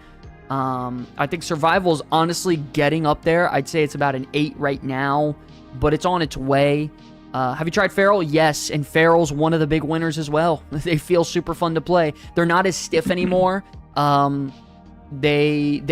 I think Survival is honestly getting up there. I'd say it's about an 8 right now, but it's on its way. Have you tried Feral? Yes, and Feral's one of the big winners as well. They feel super fun to play. They're not as stiff anymore. The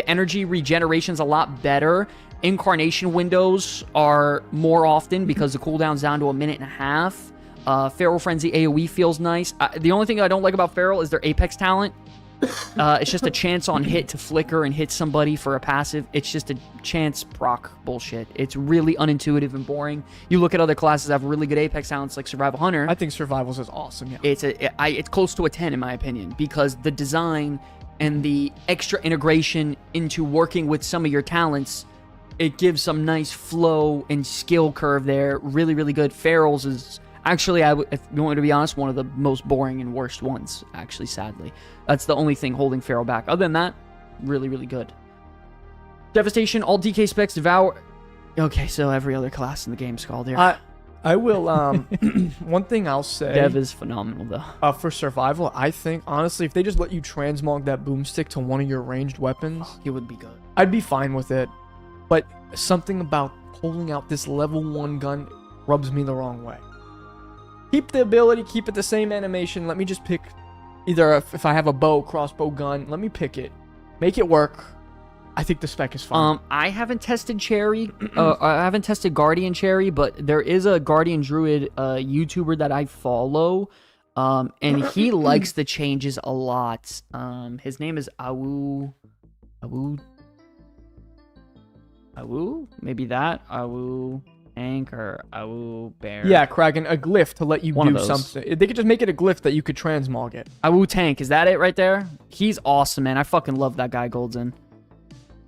energy regeneration's a lot better, incarnation windows are more often because the cooldown's down to 1.5 minutes. Feral Frenzy AoE feels nice. The only thing I don't like about Feral is their Apex talent. It's just a chance on hit to flicker and hit somebody for a passive. It's just a chance proc bullshit. It's really unintuitive and boring. You look at other classes that have really good Apex talents like Survival Hunter. I think Survivals is awesome, yeah. It's close to a 10 in my opinion because the design and the extra integration into working with some of your talents, it gives some nice flow and skill curve there. Really, really good. Ferals is actually, if you want me to be honest, one of the most boring and worst ones, actually, sadly. That's the only thing holding Feral back. Other than that, really, really good. Devastation, all DK specs, Devour. Okay, so every other class in the game's called here. I will, one thing I'll say. Dev is phenomenal, though. For survival, I think, honestly, if they just let you transmog that boomstick to one of your ranged weapons, it would be good. I'd be fine with it. But something about pulling out this level 1 gun rubs me the wrong way. Keep the ability, keep it the same animation. Let me just pick either if I have a bow, crossbow gun, let me pick it. Make it work. I think the spec is fine. I haven't tested Cherry. I haven't tested Guardian Cherry, but there is a Guardian Druid YouTuber that I follow. And he likes the changes a lot. His name is Awu. Maybe that. Awu Tank or Awu Bear. Yeah, Kraken, a glyph to let you do something. They could just make it a glyph that you could transmog it. Awu Tank, is that it right there? He's awesome, man. I fucking love that guy, Golden.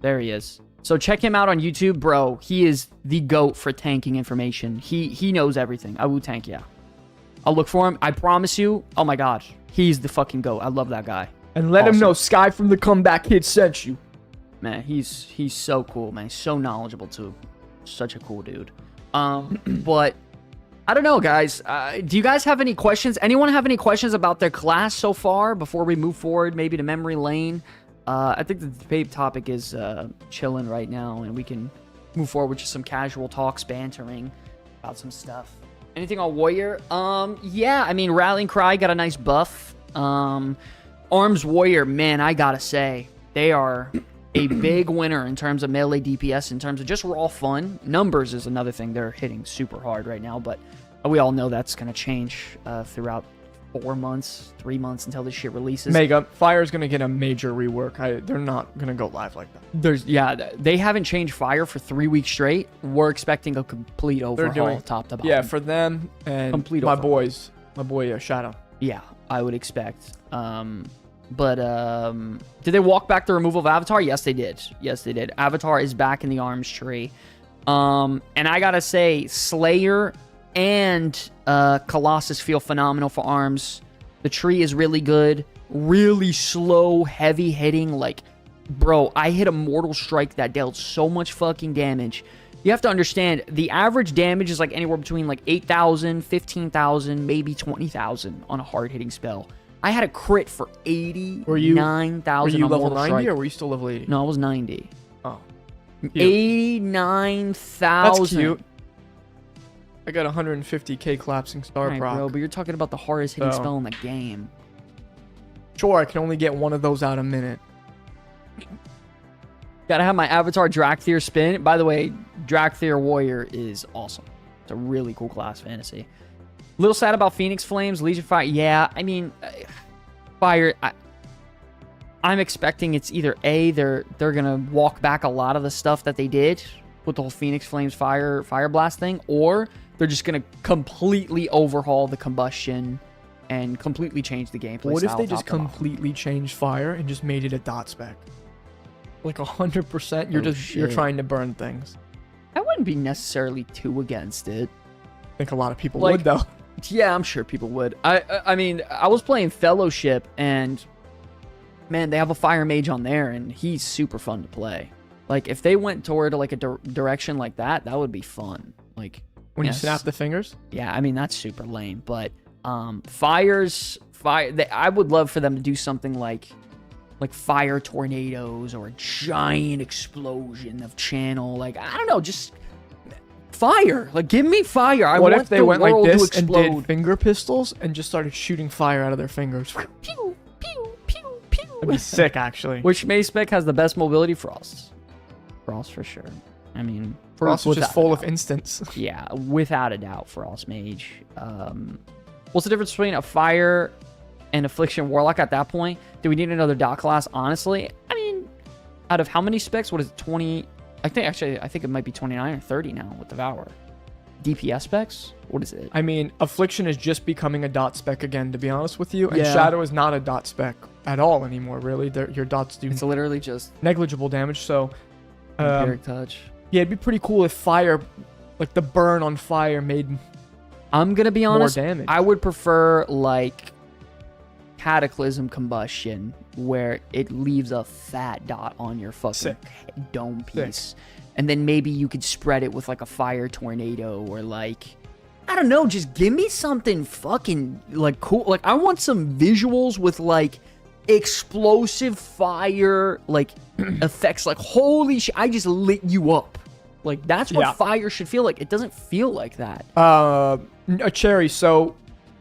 There he is. So check him out on YouTube, bro. He is the GOAT for tanking information. He knows everything. Awu Tank, yeah. I'll look for him. I promise you. Oh my god. He's the fucking GOAT. I love that guy. And let him know Sky from the Comeback Kid sent you. Man, he's so cool, man. He's so knowledgeable too. Such a cool dude. But I don't know, guys. Do you guys have any questions? Anyone have any questions about their class so far before we move forward maybe to memory lane? I think the debate topic is chilling right now, and we can move forward with just some casual talks, bantering about some stuff. Anything on Warrior? Yeah, I mean, Rallying Cry got a nice buff. Arms Warrior, man, I gotta say, they are a big winner in terms of melee DPS, in terms of just raw fun. Numbers is another thing they're hitting super hard right now, but we all know that's going to change throughout 4 months, 3 months until this shit releases. Mega Fire's going to get a major rework. They're not going to go live like that. They haven't changed Fire for 3 weeks straight. We're expecting a complete overhaul top to bottom. Yeah, for them and complete my overhaul. boys. My boy Shadow. Yeah, I would expect. But did they walk back the removal of Avatar? Yes, they did. Yes, they did. Avatar is back in the arms tree. And I gotta say, Slayer and Colossus feel phenomenal for arms. The tree is really good. Really slow, heavy hitting. Like, bro, I hit a Mortal Strike that dealt so much fucking damage. You have to understand, the average damage is like anywhere between like 8,000, 15,000, maybe 20,000 on a hard-hitting spell. I had a crit for 89,000. Were you level 90 Strike. or were you still level 80? No, I was 90. Oh. 89,000. That's cute. I got 150k collapsing star Right, proc. bro, but you're talking about the hardest hitting So. spell in the game. Sure, I can only get one of those out a minute. Gotta have my Avatar Drakthir spin. By the way, Drakthir Warrior is awesome. It's a really cool class fantasy. Little sad about Phoenix Flames, Legion Fire. Yeah, I mean, Fire. I'm expecting it's either A, they're gonna walk back a lot of the stuff that they did with the whole Phoenix Flames Fire Blast thing, or they're just gonna completely overhaul the combustion and completely change the gameplay. What if style they just top to bottom. completely changed Fire and just made it a dot spec? Like 100%, you're trying to burn things. I wouldn't be necessarily too against it. I think a lot of people Like, would though. Yeah, I'm sure people would. I mean, I was playing Fellowship, and man, they have a Fire Mage on there, and he's super fun to play. Like, if they went toward like a direction like that, that would be fun. Like, When yes. you snap the fingers? Yeah, I mean, that's super lame. But Fire. I would love for them to do something like fire tornadoes or a giant explosion of channel. Like, I don't know, just fire. Like, give me fire. I What want if they the went like world to this and explode. did finger pistols and just started shooting fire out of their fingers? Pew, pew, pew, pew. That'd be sick, actually. Which Mace spec has the best mobility? Frost. Frost for sure. I mean, Frost is just full of doubt. instants. Yeah, without a doubt, Frost Mage. What's the difference between a Fire and Affliction Warlock at that point? Do we need another dot class? Honestly, I mean, out of how many specs? What is it, 20? I think it might be 29 or 30 now with Devour. DPS specs? What is it? I mean, Affliction is just becoming a dot spec again, to be honest with you. And Yeah. Shadow is not a dot spec at all anymore, really. Your dots do It's literally just negligible damage, so... Vampiric Touch. Yeah, it'd be pretty cool if fire, like the burn on fire made I'm going to be honest. more damage. I would prefer, like, Cataclysm Combustion, where it leaves a fat dot on your fucking Sick. dome piece. And then maybe you could spread it with, like, a Fire Tornado or, like... I don't know, just give me something fucking, like, cool. Like, I want some visuals with, like, explosive fire, like, effects. Like, holy shit, I just lit you up. Like, that's what fire should feel like. It doesn't feel like that. A Cherry, so...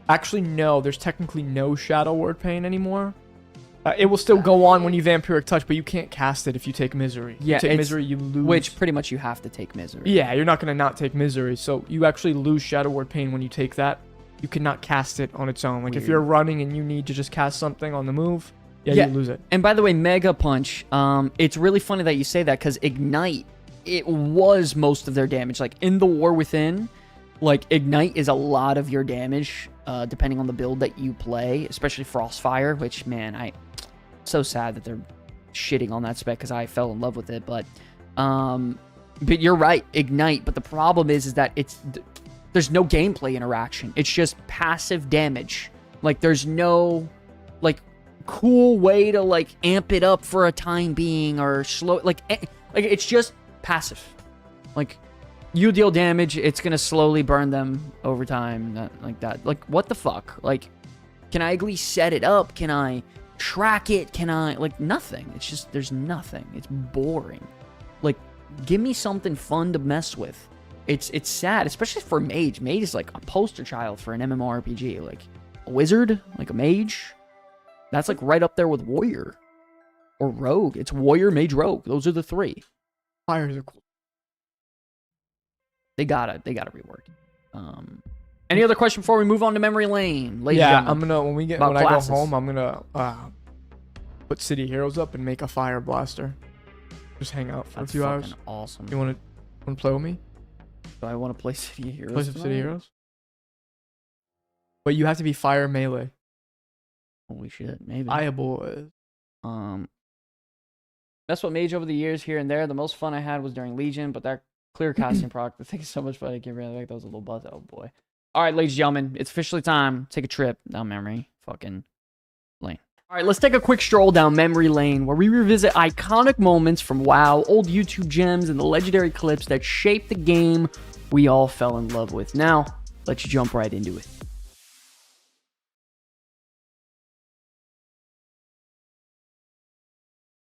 Actually, no. There's technically no Shadow Word Pain anymore. It will still go on when you Vampiric Touch, but you can't cast it if you take Misery. Yeah, you take Misery, you lose. Which, pretty much, you have to take Misery. Yeah, you're not going to not take Misery. So you actually lose Shadow Word Pain when you take that. You cannot cast it on its own. Like, if you're running and you need to just cast something on the move, you lose it. And by the way, Mega Punch, it's really funny that you say that, because Ignite, it was most of their damage. Like, in the War Within, like, Ignite is a lot of your damage, depending on the build that you play, especially Frostfire, which, man, so sad that they're shitting on that spec, because I fell in love with it. But you're right, Ignite. But the problem is that there's no gameplay interaction. It's just passive damage. Like, there's no, like, cool way to, like, amp it up for a time being or slow. Like it's just passive. Like, you deal damage, it's gonna slowly burn them over time. Like that. Like, what the fuck? Like, can I at least set it up? Can I track it? Can I, like, nothing? It's just, there's nothing. It's boring. Like, give me something fun to mess with. It's sad, especially for Mage. Mage is like a poster child for an MMORPG. Like, a wizard, like a mage, that's like right up there with warrior or rogue. It's warrior, mage, rogue. Those are the three. Fires are cool. They gotta rework. Any other question before we move on to memory lane? Ladies Yeah, and gentlemen? I'm gonna when I go home, I'm gonna put City Heroes up and make a fire blaster. Just hang out for a few hours. Awesome. You wanna play with me? Do I want to play City Heroes? Play some City Heroes. But you have to be fire melee. Holy shit, maybe. Boys. That's what Mage over the years here and there. The most fun I had was during Legion, but that clear casting proc, the thing is so much fun. I can't really like that was a little buzz. Oh boy. All right, ladies and gentlemen, it's officially time. Take a trip down memory fucking lane. All right, let's take a quick stroll down memory lane where we revisit iconic moments from WoW, old YouTube gems, and the legendary clips that shaped the game we all fell in love with. Now, let's jump right into it.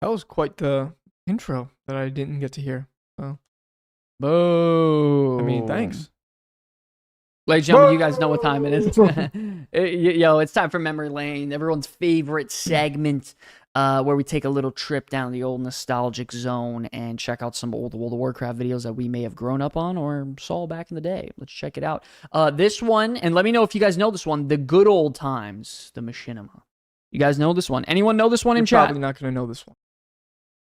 That was quite the intro that I didn't get to hear. So. Boo. I mean, thanks. Ladies and gentlemen, you guys know what time it is. Yo, it's time for Memory Lane, everyone's favorite segment, where we take a little trip down the old nostalgic zone and check out some old World of Warcraft videos that we may have grown up on or saw back in the day. Let's check it out. This one, and let me know if you guys know this one, The Good Old Times, the Machinima. You guys know this one? Anyone know this one in chat? Probably not going to know this one.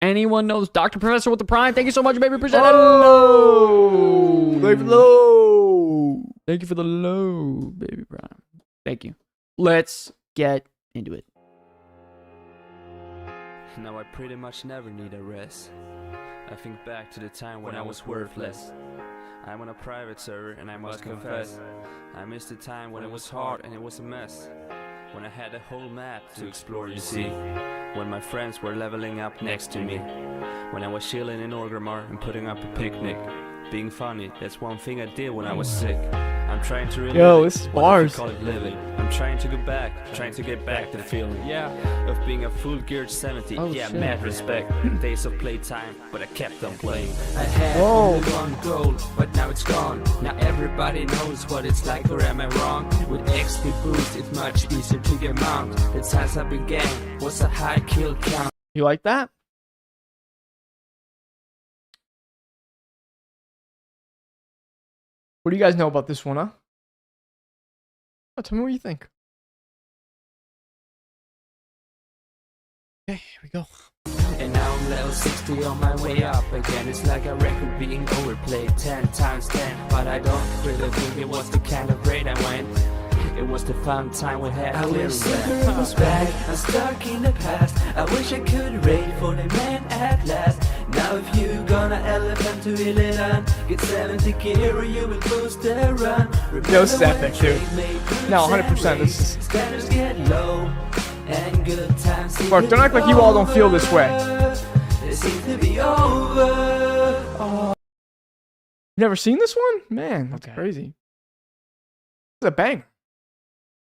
Anyone knows Dr. Professor with the Prime? Thank you so much, baby. Appreciate it. Hello. Thank you for the low. Thank you for the low, baby Prime. Thank you. Let's get into it. Now I pretty much never need a rest. I think back to the time when I was worthless. I'm on a private server and I must confess, I missed the time when it was hard and it was a mess. When I had a whole map to explore, you see. When my friends were leveling up next to me. When I was chilling in Orgrimmar and putting up a picnic. Being funny, that's one thing I did when I was sick. I'm trying to relive Yo, this is what bars. I call it living. I'm trying to go back, trying to get back to the feeling, of being a full geared 70. Shit. Mad respect. Days of playtime, but I kept on playing. I had only one goal, but now it's gone. Now everybody knows what it's like, or am I wrong? With XP boost, it's much easier to get mount. The times I began was a high kill count. You like that? What do you guys know about this one, huh? Oh, tell me what you think. Okay, here we go. And now I'm level 60 on my way up again. It's like a record being overplayed 10 times 10. But I don't really think it was the kind of rate I went. It was the fun time we had. I wish I was back. I'm stuck in the past. I wish I could rate for the man at last. Now if you gonna elephant to Illidan, get 70 gear or you will boost the run. Yo, this is epic, dude. No, 100%. This is... Standards get low and good times. Mark, don't act like you all don't feel this way. It seems to be over. You never seen this one? Man, that's crazy. It's a bang.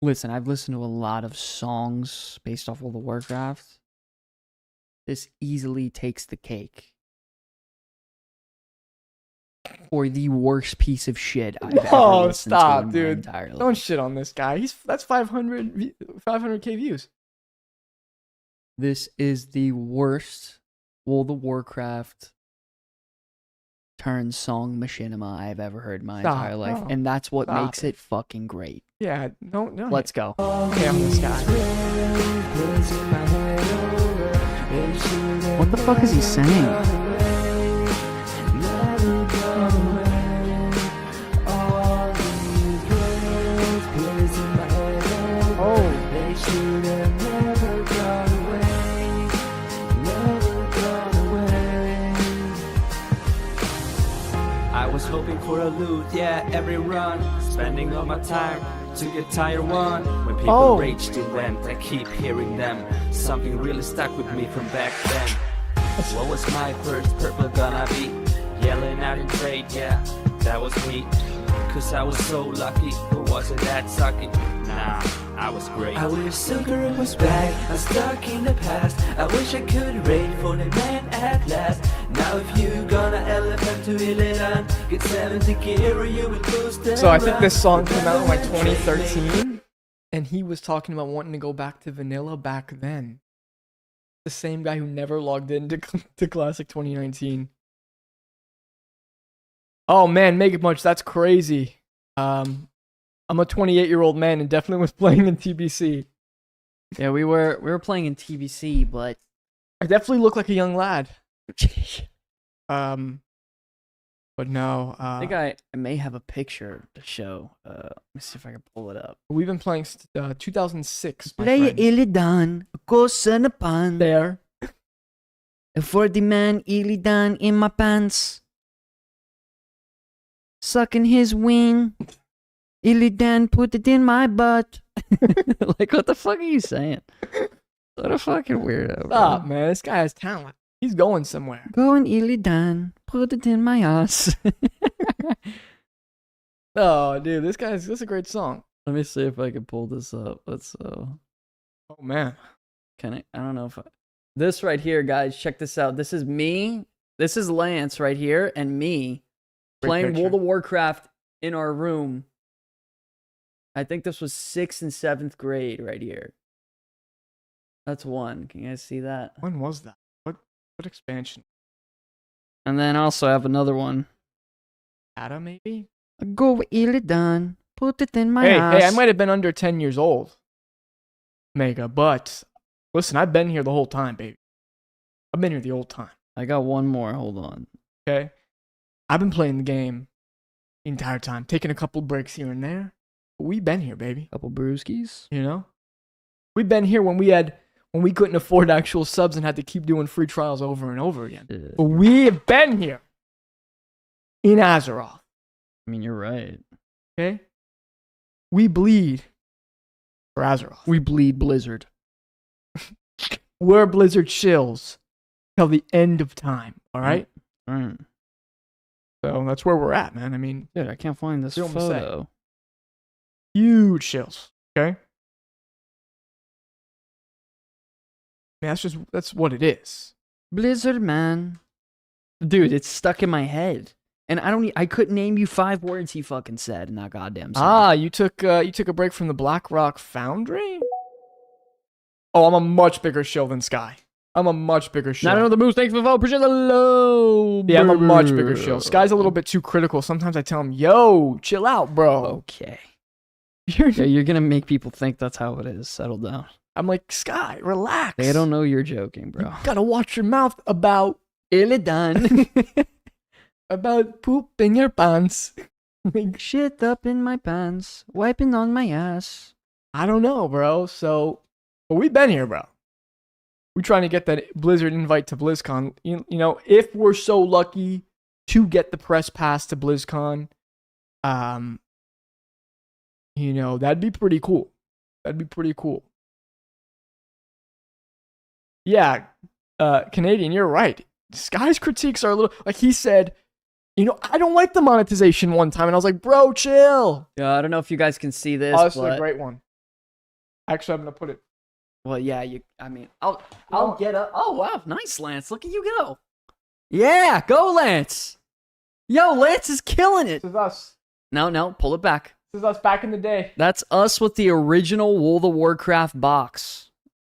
Listen, I've listened to a lot of songs based off World of Warcraft. This easily takes the cake for the worst piece of shit I've ever listened to in my entire life. Don't shit on this guy. That's 500k views. This is the worst World of Warcraft turn song machinima I've ever heard in my entire life. No. And that's what makes it fucking great. Yeah, no. Let's go. Okay, I'm this guy. What the fuck is he saying? I was hoping for a loot, yeah, every run. Spending all my time to get tier 1. When people rage to vent, I keep hearing them. Something really stuck with me from back then. What was my first purple gonna be? Yelling out in trade, yeah, that was me. Cause I was so lucky, but wasn't that sucky? Nah, I was great. I wish Silver was back, I'm stuck in the past. I wish I could rate for the man at last. Now if you gonna elephant to Illidan, get 70 gear or you will boost the So I think this song came out in like 2013, and he was talking about wanting to go back to vanilla back then. The same guy who never logged into to Classic 2019. Oh man, Mega Punch, that's crazy. I'm a 28-year-old man and definitely was playing in TBC. Yeah, we were playing in TBC, but I definitely look like a young lad. But no. I think I may have a picture to show. Let me see if I can pull it up. We've been playing 2006. My Play friend. Illidan, kosa na pan. There. For the man Illidan in my pants. Sucking his wing. Illidan put it in my butt. Like, what the fuck are you saying? What a fucking weirdo. Stop, bro. man. This guy has talent. He's going somewhere. Going Illidan, put it in my ass. Oh, dude, this is a great song. Let me see if I can pull this up. Let's Oh man. can I don't know if this right here, guys, check this out. This is me. This is Lance right here and me Great playing picture. World of Warcraft in our room. I think this was 6th and 7th grade right here. That's one. Can you guys see that? When was that? What expansion? And then also I have another one. Ada maybe? Go Illidan, put it in my Hey, ass. I might have been under 10 years old. Mega, but listen, I've been here the whole time, baby. I've been here the whole time. I got one more. Hold on. Okay? I've been playing the game the entire time, taking a couple breaks here and there. But we've been here, baby. Couple brewskis. You know? We've been here when we couldn't afford actual subs and had to keep doing free trials over and over again. But we have been here in Azeroth. I mean, you're right. Okay? We bleed for Azeroth. We bleed Blizzard. We're Blizzard shills till the end of time. All right? Right. So that's where we're at, man. I mean, Dude, I can't find this You know what I'm saying? photo. huge shills. Okay? I mean, that's what it is. Blizzard, man. Dude, it's stuck in my head. And I couldn't name you 5 words he fucking said in that goddamn song. Ah, you took a break from the Black Rock Foundry? Oh, I'm a much bigger shill than Sky. I'm a much bigger shill. Not another boost. Thanks for the vote. Appreciate the low. Yeah, I'm a much bigger shill. Sky's a little bit too critical. Sometimes I tell him, yo, chill out, bro. Okay. You're going to make people think that's how it is. Settle down. I'm like, Sky, relax. They don't know you're joking, bro. You gotta watch your mouth about done. about poop in your pants. Shit up in my pants. Wiping on my ass. I don't know, bro. So, but we've been here, bro. We're trying to get that Blizzard invite to BlizzCon. You know, if we're so lucky to get the press pass to BlizzCon, you know, that'd be pretty cool. That'd be pretty cool. Yeah, Canadian, you're right. Sky's critiques are a little, like he said, you know, I don't like the monetization one time. And I was like, bro, chill. Yeah, I don't know if you guys can see this. Oh, this is a great one. Actually, I'm going to put it. Well, yeah, I'll get up. Oh, wow. Nice, Lance. Look at you go. Yeah, go, Lance. Yo, Lance is killing it. This is us. No, pull it back. This is us back in the day. That's us with the original World of Warcraft box.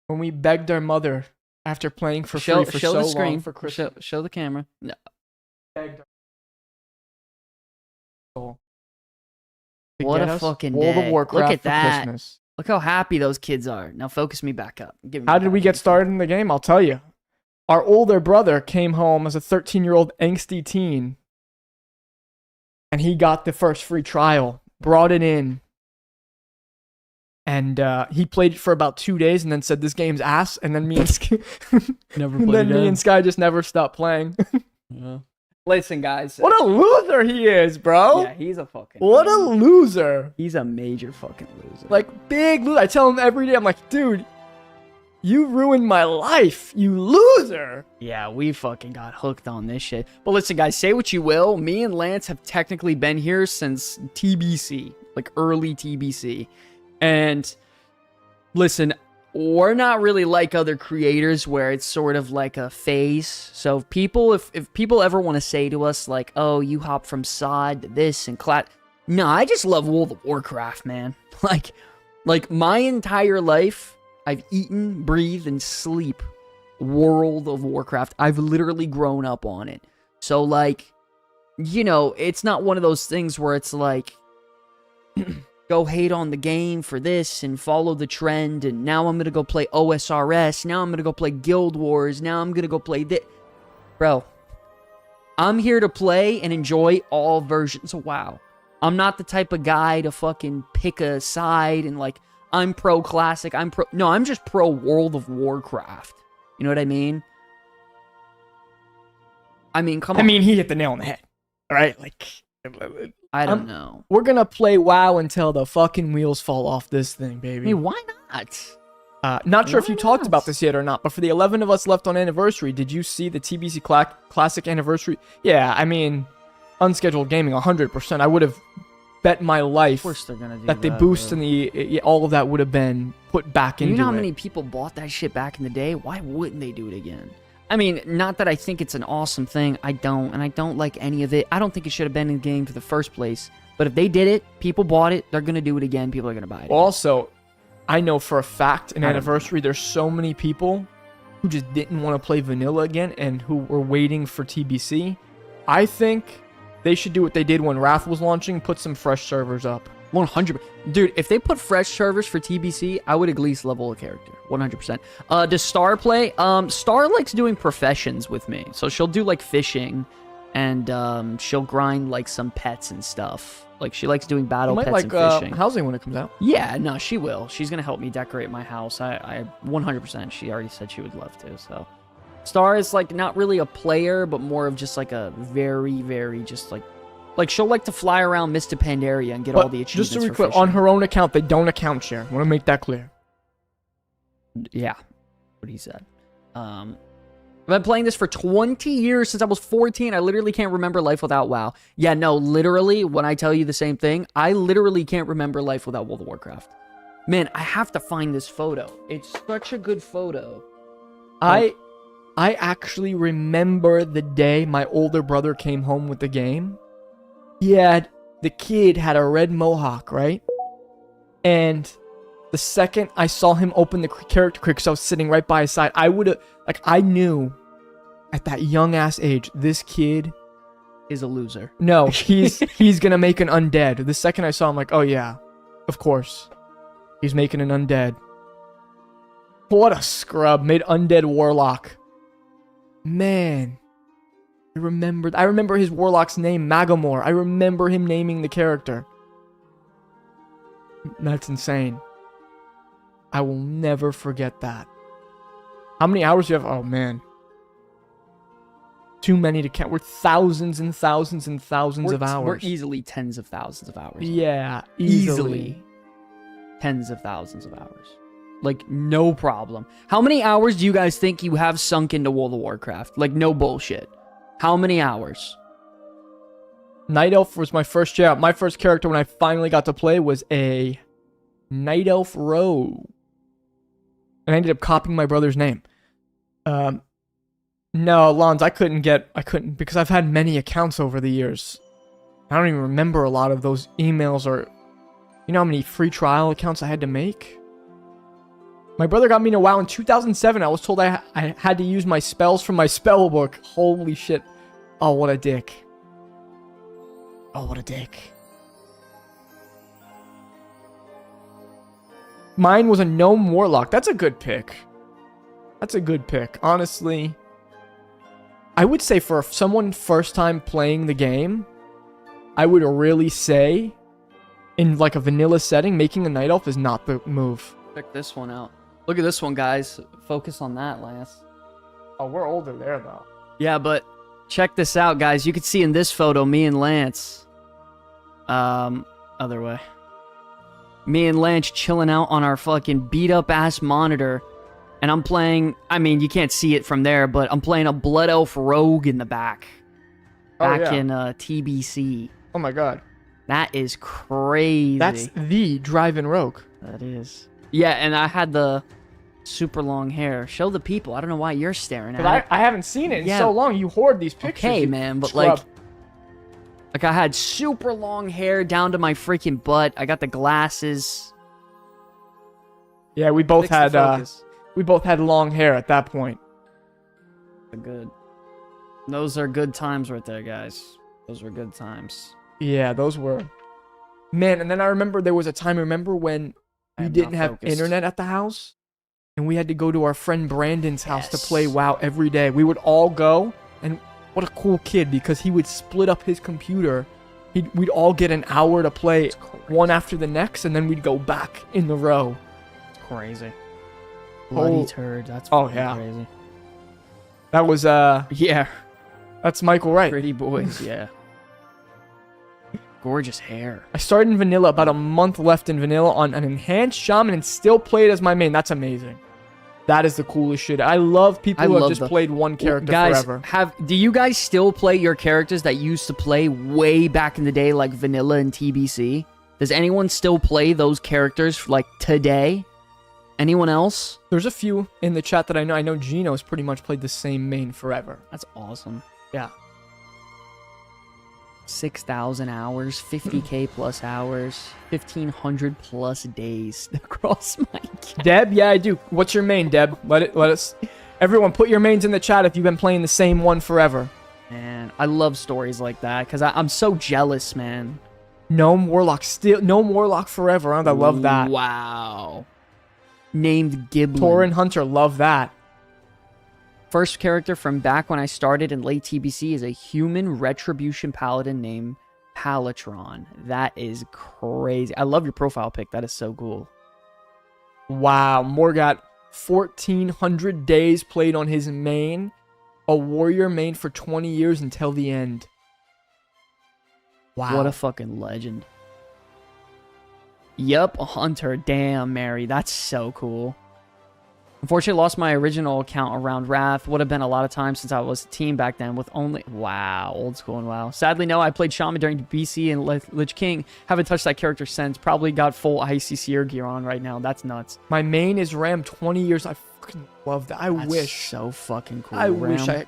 When we begged our mother after playing for free for show so the screen long for Christmas. Show the camera. No. Begged our soul to What get a us fucking World day. of Warcraft Look at for that. Christmas. Look how happy those kids are. Now focus me back up. How did we get started in the game? I'll tell you. Our older brother came home as a 13-year-old angsty teen, and he got the first free trial, brought it in, and he played it for about 2 days and then said, this game's ass, and then me and Sky, just never stopped playing. Yeah. Listen, guys. What a loser he is, bro. Yeah, he's a fucking... What a loser. He's a major fucking loser. Like, big loser. I tell him every day, I'm like, dude, you ruined my life, you loser. Yeah, we fucking got hooked on this shit. But listen, guys, say what you will. Me and Lance have technically been here since TBC, like early TBC. And listen, we're not really like other creators where it's sort of like a phase. So if people ever want to say to us like, oh, you hop from sod to this and no, I just love World of Warcraft, man. Like my entire life, I've eaten, breathe, and sleep World of Warcraft. I've literally grown up on it. So like, you know, it's not one of those things where it's like, go hate on the game for this and follow the trend, and now I'm gonna go play OSRS, now I'm gonna go play Guild Wars, now I'm gonna go play this. Bro, I'm here to play and enjoy all versions of WoW. I'm not the type of guy to fucking pick a side and like, I'm pro classic, no, I'm just pro World of Warcraft. You know what I mean? Come on. I mean, he hit the nail on the head, right? Like, I don't know. We're gonna play WoW until the fucking wheels fall off this thing, baby. Hey, why not? Not sure if you talked about this yet or not, but for the 11 of us left on anniversary, did you see the TBC Classic anniversary? Yeah, I mean, unscheduled gaming, 100%. I would have bet my life Of course they're gonna do that the boost and all of that would have been put back into it. You know how many people bought that shit back in the day? Why wouldn't they do it again? I mean, not that I think it's an awesome thing. I don't like any of it. I don't think it should have been in the game for the first place. But if they did it, people bought it, they're going to do it again. People are going to buy it. Also, I know for a fact in Anniversary, there's so many people who just didn't want to play vanilla again and who were waiting for TBC. I think they should do what they did when Wrath was launching, put some fresh servers up. 100%. Dude, if they put fresh servers for TBC, I would at least level a character. 100%. Does Star play? Star likes doing professions with me. So she'll do like fishing and she'll grind like some pets and stuff. Like she likes doing battle pets and fishing. Housing when it comes out. Yeah, no, she will. She's going to help me decorate my house. I 100%. She already said she would love to, so. Star is like not really a player, but more of just like a very, very just like she'll like to fly around Mr. Pandaria and get all the achievements. Just to be clear, on her own account, they don't account share. I want to make that clear. Yeah, what he said. I've been playing this for 20 years since I was 14. I literally can't remember life without WoW. Yeah, no, literally, when I tell you the same thing, I literally can't remember life without World of Warcraft. Man, I have to find this photo. It's such a good photo. I actually remember the day my older brother came home with the game. The kid had a red mohawk, right? And The second I saw him open the character creator, because I was sitting right by his side, I would have, like, I knew at that young ass age, this kid Is a loser. No, he's gonna make an undead. The second I saw him, like, oh yeah, of course, he's making an undead. What a scrub! Made undead warlock. Man, I remember his warlock's name, Magamore. I remember him naming the character. That's insane. I will never forget that. How many hours do you have? Oh man. Too many to count. We're thousands and thousands and thousands of hours. We're easily tens of thousands of hours. Yeah, easily. Tens of thousands of hours. Like, no problem. How many hours do you guys think you have sunk into World of Warcraft? Like, no bullshit. How many hours? Night Elf was my first job. My first character when I finally got to play was a Night Elf rogue. And I ended up copying my brother's name. No, Lons, I couldn't because I've had many accounts over the years. I don't even remember a lot of those emails or, you know how many free trial accounts I had to make? My brother got me into WoW in 2007. I was told I had to use my spells from my spell book. Holy shit. Oh, what a dick. Oh, what a dick. Mine was a Gnome Warlock. That's a good pick. That's a good pick. Honestly, I would say for someone first time playing the game, I would really say in like a vanilla setting, making a Night Elf is not the move. Check this one out. Look at this one, guys. Focus on that, Lance. Oh, we're older there, though. Yeah, but check this out, guys. You can see in this photo, me and Lance. Other way. Me and Lance chilling out on our fucking beat-up-ass monitor. And I'm playing... I mean, you can't see it from there, but I'm playing a Blood Elf Rogue in the back. Back in TBC. Oh, my God. That is crazy. That's the drive-in rogue. That is. Yeah, and I had the super long hair. Show the people. I don't know why you're staring at it. I haven't seen it in so long. You hoard these pictures. Okay, man, but like I had super long hair down to my freaking butt. I got the glasses. Yeah, we both had long hair at that point. Good. Those are good times right there, guys. Those were good times. Yeah, those were. Man, and then I remember there was a time, remember when we didn't have internet at the house? And we had to go to our friend Brandon's house to play WoW every day. We would all go, and what a cool kid, because he would split up his computer. We'd all get an hour to play one after the next, and then we'd go back in the row. It's crazy. Bloody turd. That's crazy. That was, yeah. That's Michael Wright. Pretty boys, yeah. Gorgeous hair. I started in vanilla, about a month left in vanilla on an enhanced shaman and still played as my main. That's amazing. That is the coolest shit. I love people who have just played one character forever. Do you guys still play your characters that used to play way back in the day, like vanilla and TBC? Does anyone still play those characters like today? Anyone else? There's a few in the chat that I know. I know Gino's pretty much played the same main forever. That's awesome. Yeah. 6,000 hours, 50k plus hours, 1,500 plus days across my account. Deb, yeah, I do. What's your main, Deb? Let us. Everyone, put your mains in the chat if you've been playing the same one forever. Man, I love stories like that because I'm so jealous, man. Gnome Warlock forever. Huh? I love that. Wow. Named Giblin. Tauren Hunter, love that. First character from back when I started in late TBC is a human retribution paladin named Palatron. That is crazy. I love your profile pic. That is so cool. Wow. Morgat, 1,400 days played on his main. A warrior main for 20 years until the end. Wow. What a fucking legend. Yup, a hunter. Damn, Mary. That's so cool. Unfortunately, lost my original account around Wrath. Would have been a lot of time since I was a team back then with only... Wow, old school and WoW. Sadly, no, I played Shaman during BC and Lich King. Haven't touched that character since. Probably got full ICCR gear on right now. That's nuts. My main is Ram, 20 years. I fucking love that. That's wish. So fucking cool. I Ram. wish I...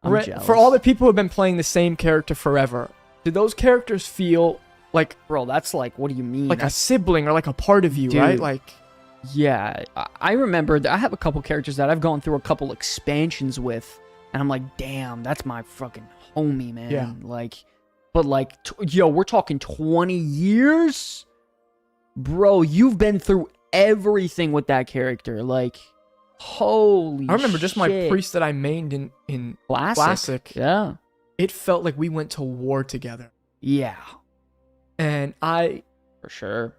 I'm jealous. For all the people who have been playing the same character forever, do those characters feel like Bro, that's like, what do you mean? a sibling or like a part of you, right? Dude. Like, Yeah, I remember that I have a couple characters that I've gone through a couple expansions with, and I'm like, damn, that's my fucking homie, man. Yeah. Like, but like, yo, we're talking 20 years? Bro, you've been through everything with that character. Like, holy I remember just my shit. priest that I mained in Classic. Yeah. It felt like we went to war together. Yeah. And For sure.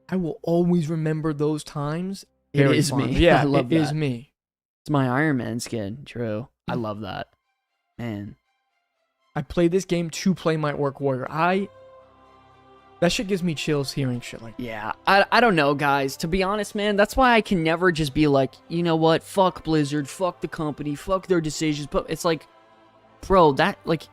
I will always remember those times. It Very is fond. me. Yeah, I love it is that. me. It's my Iron Man skin. True. I love that. Man. I play this game to play my Orc Warrior. That shit gives me chills hearing shit like that. Yeah, I don't know, guys. To be honest, man, that's why I can never just be like, you know what, fuck Blizzard, fuck the company, fuck their decisions. But it's like, bro, that, like,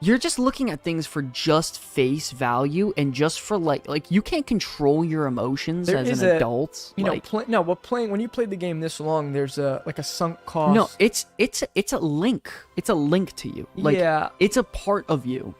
you're just looking at things for just face value and just for, like you can't control your emotions There as is an a- adult. You know, like, playing when you played the game this long, there's a sunk cost. no, it's a link. It's a link to you. Like, yeah, it's a part of you.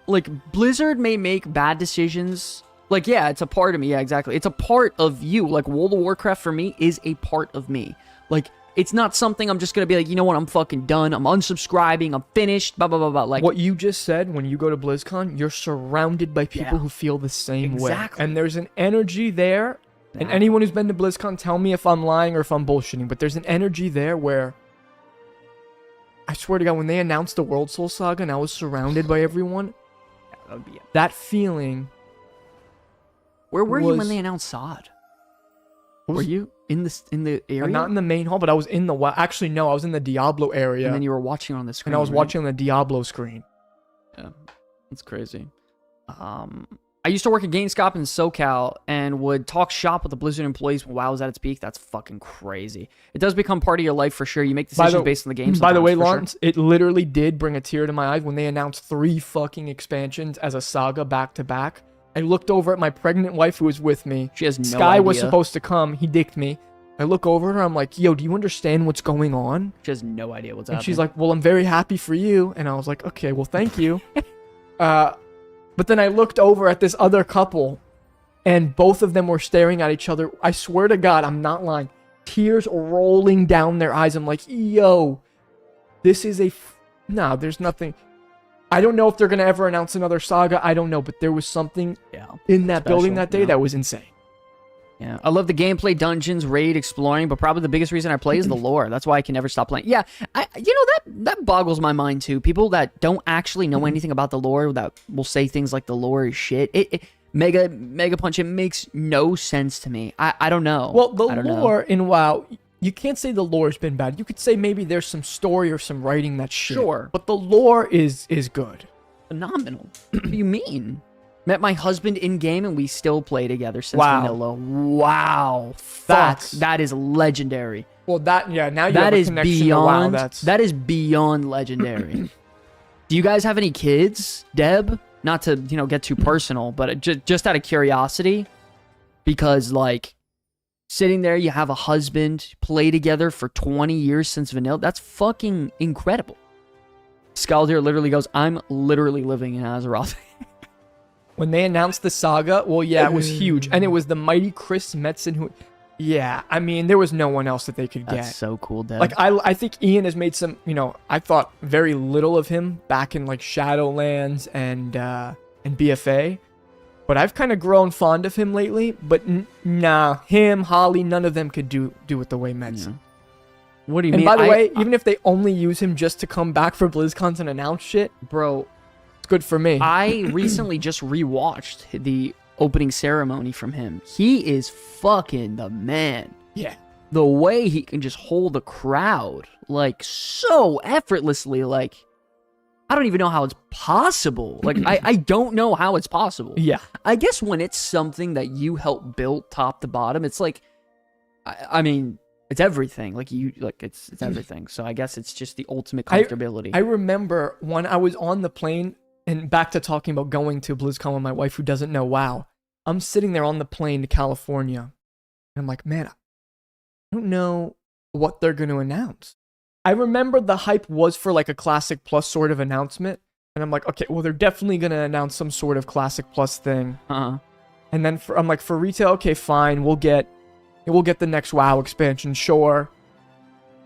Like Blizzard may make bad decisions. Like, yeah, it's a part of me. Yeah, exactly. It's a part of you. Like, World of Warcraft for me is a part of me. Like, it's not something I'm just gonna be like, you know what, I'm fucking done. I'm unsubscribing. I'm finished. Blah blah blah blah. Like, what you just said, when you go to BlizzCon, you're surrounded by people Yeah. who feel the same Exactly. way. And there's an energy there. And Yeah. anyone who's been to BlizzCon, tell me if I'm lying or if I'm bullshitting, but there's an energy there where I swear to God, when they announced the World Soul Saga and I was surrounded by everyone, that would be it. that feeling. Where were you when was- they announced SOD? was- Were you in the area? Not in the main hall, but I was in the actually no, I was in the Diablo area, And then you were watching on the screen. and I was right? watching on the Diablo screen. Yeah, that's crazy. I used to work at GameStop in SoCal and would talk shop with the Blizzard employees when WoW was at its peak. That's fucking crazy. It does become part of your life for sure. You make decisions based on the game. By the way, sometimes, for sure. Lawrence, it literally did bring a tear to my eyes when they announced 3 fucking expansions as a saga back to back. I looked over at my pregnant wife who was with me. She has no Sky was idea. supposed to come. He dicked me. I look over at her. I'm like, yo, do you understand what's going on? She has no idea what's And happening. she's like, well, I'm very happy for you. And I was like, okay, well, thank you. But then I looked over at this other couple, and both of them were staring at each other. I swear to God, I'm not lying. Tears rolling down their eyes. I'm like, yo, this is nah, there's nothing. I don't know if they're going to ever announce another saga. I don't know. But there was something yeah. in that building Special, that day yeah. that was insane. Yeah, I love the gameplay, dungeons, raid, exploring, but probably the biggest reason I play is the lore. That's why I can never stop playing. Yeah, that boggles my mind too. People that don't actually know anything about the lore that will say things like the lore is shit. It Mega Punch. It makes no sense to me. I don't know. Well, the I don't know. lore in WoW, you can't say the lore's been bad. You could say maybe there's some story or some writing that's shit. Sure. But the lore is good. Phenomenal. What do you mean? Met my husband in game and we still play together since Wow. vanilla. Wow. That's- That is legendary. Well, now you have That a is connection to WoW. beyond. That is beyond legendary. Do you guys have any kids, Deb? Not to get too personal, but just out of curiosity, because like sitting there, you have a husband, play together for 20 years since vanilla. That's fucking incredible. Skaldir literally goes, "I'm literally living in Azeroth." When they announced the saga, well, yeah, it was huge. And it was the mighty Chris Metzen who... Yeah, I mean, there was no one else that they could That's get. so cool, Deb. Like, I think Ian has made some, I thought very little of him back in, like, Shadowlands and BFA. But I've kind of grown fond of him lately. But nah, him, Holly, none of them could do it the way Metzen. Yeah. What do you And mean? by the way, even if they only use him just to come back for BlizzCon and announce shit, bro, it's good for me. I recently just rewatched the opening ceremony from him. He is fucking the man. Yeah. The way he can just hold a crowd like so effortlessly, like I don't even know how it's possible. Like I don't know how it's possible. Yeah. I guess when it's something that you help build top to bottom, it's like I mean, it's everything. Like it's everything. So I guess it's just the ultimate comfortability. I remember when I was on the plane, and back to talking about going to BlizzCon with my wife who doesn't know WoW. I'm sitting there on the plane to California, and I'm like, man, I don't know what they're going to announce. I remember the hype was for like a Classic Plus sort of announcement, And I'm like, okay, well, they're definitely going to announce some sort of Classic Plus thing. Uh-huh. And then I'm like, for retail, okay, fine. We'll get the next WoW expansion, sure.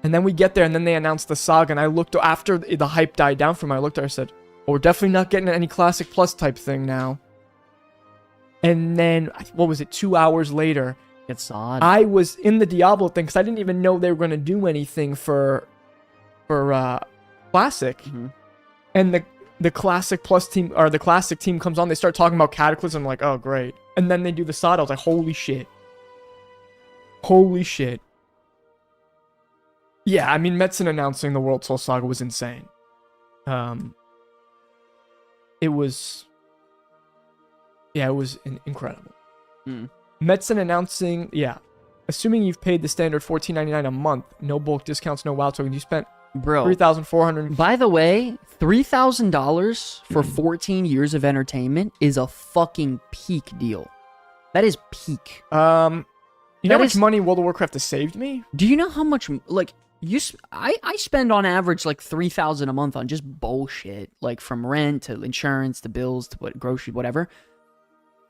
And then we get there, and then they announced the Saga. And I looked, after the hype died down from me, I looked at her, I said, well, we're definitely not getting any Classic Plus type thing now. And then, what was it, 2 hours later, It's odd. I was in the Diablo thing, because I didn't even know they were going to do anything for Classic. Mhm. And the Classic Plus team, or the Classic team comes on, they start talking about Cataclysm, I'm like, oh, great. And then they do the SOD, I was like, holy shit. Holy shit. Yeah, I mean, Metzen announcing the World Soul Saga was insane. It was incredible. Mm. Metzen announcing, assuming you've paid the standard $14.99 a month, no bulk discounts, no WoW tokens, you spent Bro. $3,400. By the way, $3,000 for 14 years of entertainment is a fucking peak deal. That is peak. You know That how much is- money World of Warcraft has saved me? Do you know how much, like, I spend on average like $3,000 a month on just bullshit, like from rent to insurance to bills to groceries, whatever.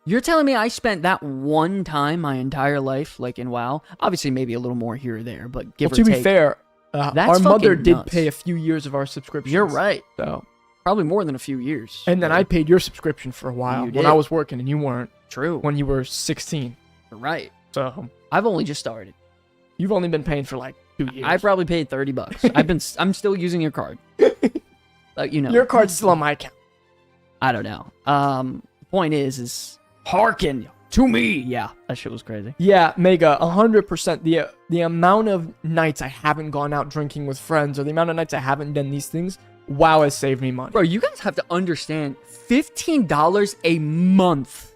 You're telling me I spent that one time my entire life, like in WoW? Obviously, maybe a little more here or there, but give Well, or to take. be fair, That's our mother fucking did nuts. pay a few years of our subscriptions. You're right. So, Probably more than a few years. and then I paid your subscription for a while You when did. I was working, and you weren't True. when you were 16. You're right. So I've only just started. you've only been paying for like 2 years. I probably paid $30. I'm still using your card. You know. Your card's still on my account. I don't know. Point is hearken to me. Yeah, that shit was crazy. Yeah, Mega, 100%. The amount of nights I haven't gone out drinking with friends, or the amount of nights I haven't done these things, WoW has saved me money. Bro, you guys have to understand, $15 a month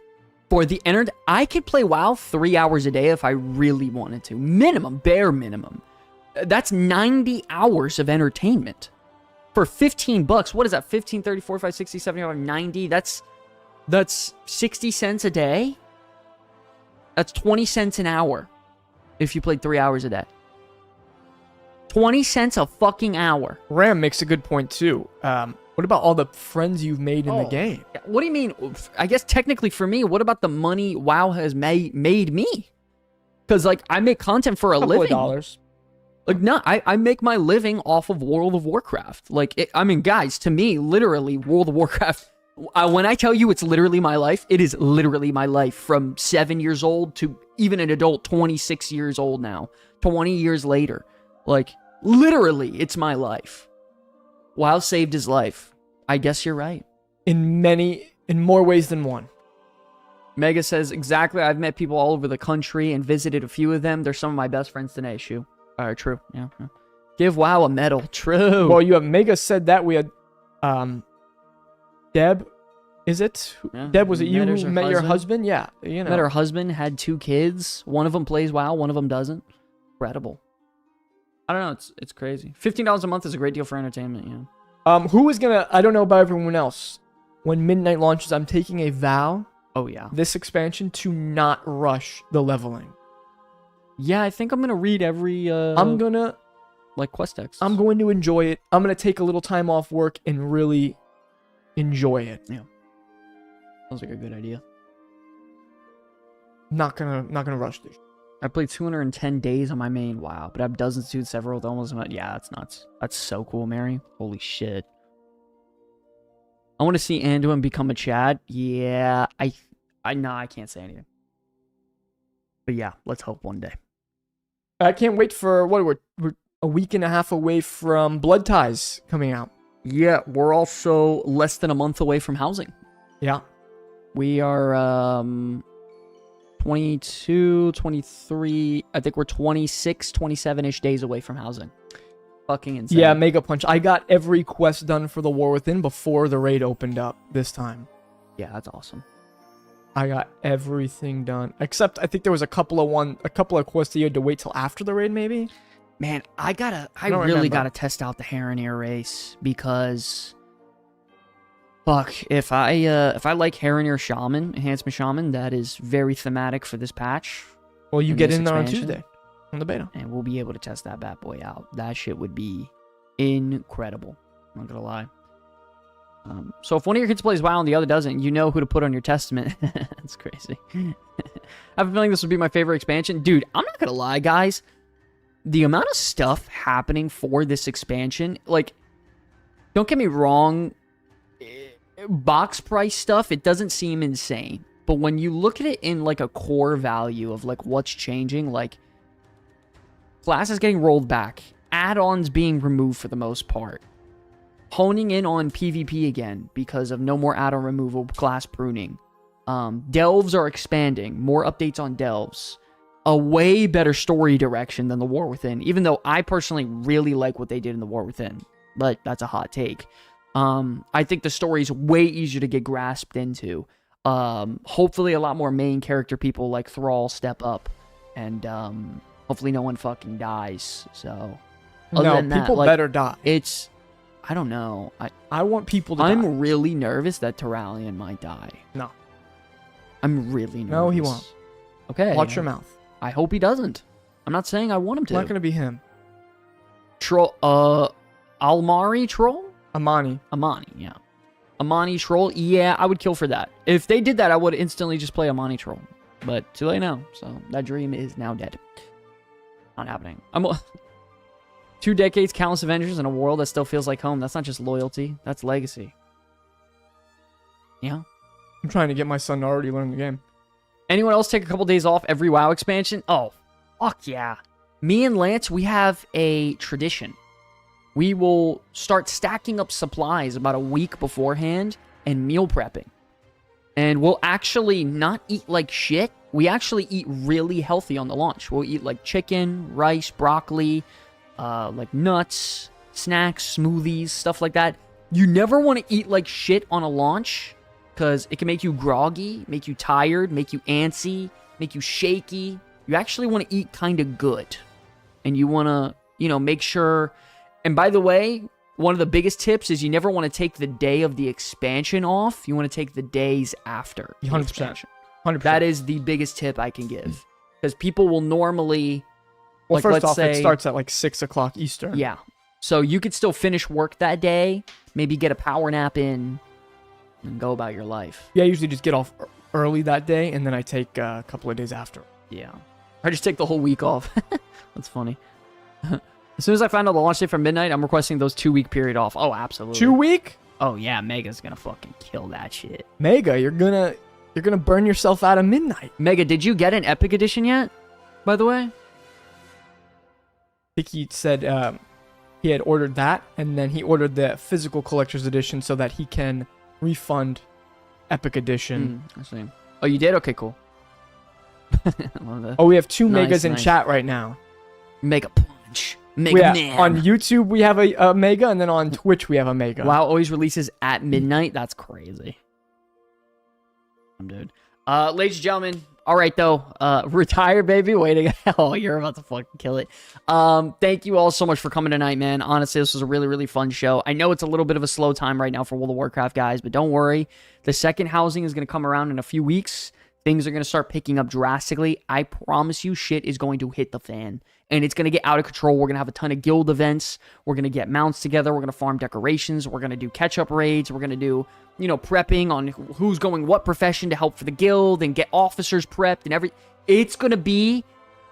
for the internet. I could play WoW 3 hours a day if I really wanted to. Minimum, bare minimum. That's 90 hours of entertainment. For $15, what is that? 15, 30, 45, 60, 75, 90? That's 60 cents a day? That's 20 cents an hour if you played 3 hours a day. 20 cents a fucking hour. Ram makes a good point, too. What about all the friends you've made in the Oh. game? What do you mean? I guess technically for me, what about the money WoW has made me? Because, like, I make content for a Couple of living. dollars. Like, no, I make my living off of World of Warcraft. Like, I mean, guys, to me, literally, World of Warcraft, when I tell you it's literally my life, it is literally my life from 7 years old to even an adult 26 years old now, 20 years later. Like, literally, it's my life. WoW saved his life. I guess you're right. In more ways than one. Mega says, exactly, I've met people all over the country and visited a few of them. They're some of my best friends today, Shu. True. Yeah. Give WoW a medal. True. Well, you have Mega said that. We had Deb, is it? Yeah. Deb, was it you Met who her met your husband. husband? Yeah, you know. Met her husband, had 2 kids. One of them plays WoW, one of them doesn't. Incredible. I don't know. It's crazy. $15 a month is a great deal for entertainment, yeah. Who is gonna? I don't know about everyone else. When Midnight launches, I'm taking a vow Oh, yeah. this expansion to not rush the leveling. Yeah, I think I'm going to read every, I'm going to enjoy it. I'm gonna take a little time off work and really enjoy it. Sounds like a good idea. Not gonna rush this. I played 210 days on my main WoW, but I have dozens to several almost. Yeah, that's nuts. That's so cool, Mary. Holy shit. I want to see Anduin become a Chad. Yeah, I can't say anything. But yeah, let's hope one day. I can't wait for we're a week and a half away from Blood Ties coming out. Yeah, we're also less than a month away from housing. Yeah. We are 22, 23, I think we're 26, 27-ish days away from housing. Fucking insane. Yeah, Mega Punch. I got every quest done for the War Within before the raid opened up this time. Yeah, that's awesome. I got everything done. Except I think there was a couple of quests that you had to wait till after the raid, maybe? Man, I don't really remember. gotta test out the Harrenir race because fuck, if I like Harrenir Shaman, Enhancement Shaman, that is very thematic for this patch. Well, you In get this in there on expansion? Tuesday on the beta. And we'll be able to test that bad boy out. That shit would be incredible. I'm not gonna lie. So if one of your kids plays WoW and the other doesn't, you know who to put on your testament. That's crazy. I have a feeling this would be my favorite expansion. Dude, I'm not gonna lie, guys. The amount of stuff happening for this expansion, like, don't get me wrong, box price stuff, it doesn't seem insane. But when you look at it in, like, a core value of, like, what's changing, like, classes getting rolled back, add-ons being removed for the most part, honing in on PvP again because of no more add-on removal, class pruning. Delves are expanding, more updates on delves. A way better story direction than the War Within, even though I personally really like what they did in the War Within. But that's a hot take. I think the story's way easier to get grasped into. Hopefully a lot more main character people like Thrall step up. And hopefully no one fucking dies. So, other than that, people like, better die. It's... I don't know. I want people to die. I'm really nervous that Terralion might die. No. I'm really nervous. No, he won't. Okay. Watch your mouth. I hope he doesn't. I'm not saying I want him to. It's not going to be him. Troll, Almari Troll? Amani, yeah. Amani Troll, yeah, I would kill for that. If they did that, I would instantly just play Amani Troll. But too late now, so that dream is now dead. Not happening. 2 decades, countless Avengers, in a world that still feels like home. That's not just loyalty, that's legacy. Yeah. I'm trying to get my son to already learn the game. Anyone else take a couple days off every WoW expansion? Oh, fuck yeah. Me and Lance, we have a tradition. We will start stacking up supplies about a week beforehand and meal prepping. And we'll actually not eat like shit. We actually eat really healthy on the launch. We'll eat like chicken, rice, broccoli, like nuts, snacks, smoothies, stuff like that. You never want to eat like shit on a launch because it can make you groggy, make you tired, make you antsy, make you shaky. You actually want to eat kind of good. And you want to, make sure... And by the way, one of the biggest tips is you never want to take the day of the expansion off. You want to take the days after the 100%. expansion. 100%. That is the biggest tip I can give. Because people will normally... Well, like, first let's off, say, it starts at like 6 o'clock Eastern. Yeah. So you could still finish work that day, maybe get a power nap in, and go about your life. Yeah, I usually just get off early that day, and then I take a couple of days after. Yeah. I just take the whole week off. That's funny. As soon as I find out the launch date for midnight, I'm requesting those 2-week period off. Oh, absolutely. 2 week? Oh, yeah. Mega's gonna fucking kill that shit. Mega, you're gonna burn yourself out at midnight. Mega, did you get an Epic Edition yet? By the way? I think he said he had ordered that, and then he ordered the physical collector's edition so that he can refund Epic Edition. I see. Oh, you did? Okay, cool. Oh, we have 2 Nice, megas in nice. chat right now. Mega Punch. Mega Man. On YouTube we have a mega, and then on Twitch we have a mega. WoW always releases at midnight. That's crazy. Dude. Ladies and gentlemen, all right, though. Retire, baby. Waiting. Oh, you're about to fucking kill it. Thank you all so much for coming tonight, man. Honestly, this was a really, really fun show. I know it's a little bit of a slow time right now for World of Warcraft, guys, but don't worry. The second housing is going to come around in a few weeks. Things are going to start picking up drastically. I promise you, shit is going to hit the fan. And it's going to get out of control. We're going to have a ton of guild events. We're going to get mounts together. We're going to farm decorations. We're going to do catch-up raids. We're going to do, prepping on who's going what profession to help for the guild and get officers prepped and every... It's going to be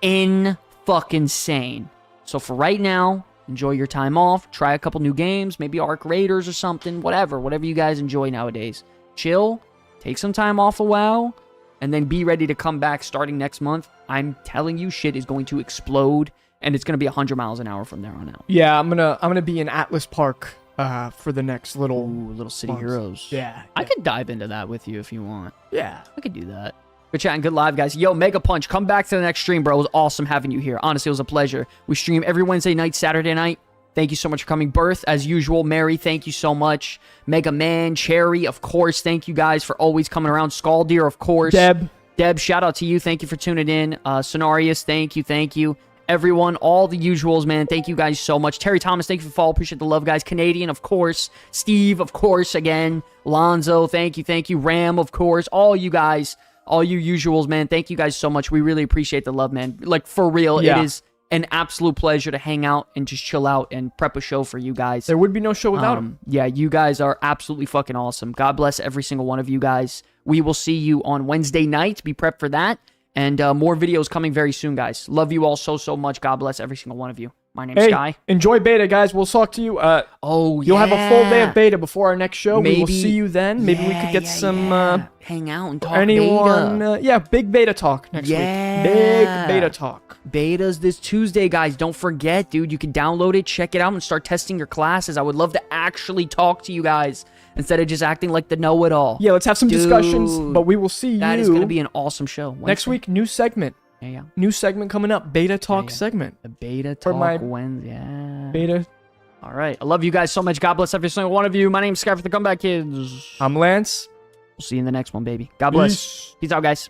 in-fucking-sane. So for right now, enjoy your time off. Try a couple new games. Maybe Arc Raiders or something. Whatever you guys enjoy nowadays. Chill. Take some time off of WoW. And then be ready to come back starting next month. I'm telling you, shit is going to explode, and it's going to be 100 miles an hour from there on out. Yeah, I'm gonna be in Atlas Park for the next little City months. Heroes. Yeah, I could dive into that with you if you want. Yeah, I could do that. Good chat and good live, guys. Yo, Mega Punch, come back to the next stream, bro. It was awesome having you here. Honestly, it was a pleasure. We stream every Wednesday night, Saturday night. Thank you so much for coming. Birth, as usual. Mary, thank you so much. Mega Man, Cherry, of course. Thank you guys for always coming around. Scaldeer, of course. Deb, shout out to you. Thank you for tuning in. Sonarius, thank you. Everyone, all the usuals, man. Thank you guys so much. Terry Thomas, thank you for the follow. Appreciate the love, guys. Canadian, of course. Steve, of course, again. Lonzo, thank you. Ram, of course. All you guys, all you usuals, man. Thank you guys so much. We really appreciate the love, man. Like, for real, Yeah. an absolute pleasure to hang out and just chill out and prep a show for you guys. There would be no show without him. Yeah, you guys are absolutely fucking awesome. God bless every single one of you guys. We will see you on Wednesday night. Be prepped for that. And more videos coming very soon, guys. Love you all so much. God bless every single one of you. My name's Sky. Enjoy beta, guys. We'll talk to you. You'll have a full day of beta before our next show. We will see you then. Maybe we could get some... hang out and talk beta. Big beta talk next week. Big beta talk. Betas this Tuesday, guys. Don't forget, dude. You can download it, check it out, and start testing your classes. I would love to actually talk to you guys instead of just acting like the know-it-all. Yeah, let's have some discussions, but we will see you. That is going to be an awesome show. Next week, new segment. Yeah. New segment coming up. Beta talk segment. The beta talk Wednesday. Yeah. Beta. All right. I love you guys so much. God bless every single one of you. My name's Sky for the Comeback Kids. I'm Lance. We'll see you in the next one, baby. God bless. Peace out, guys.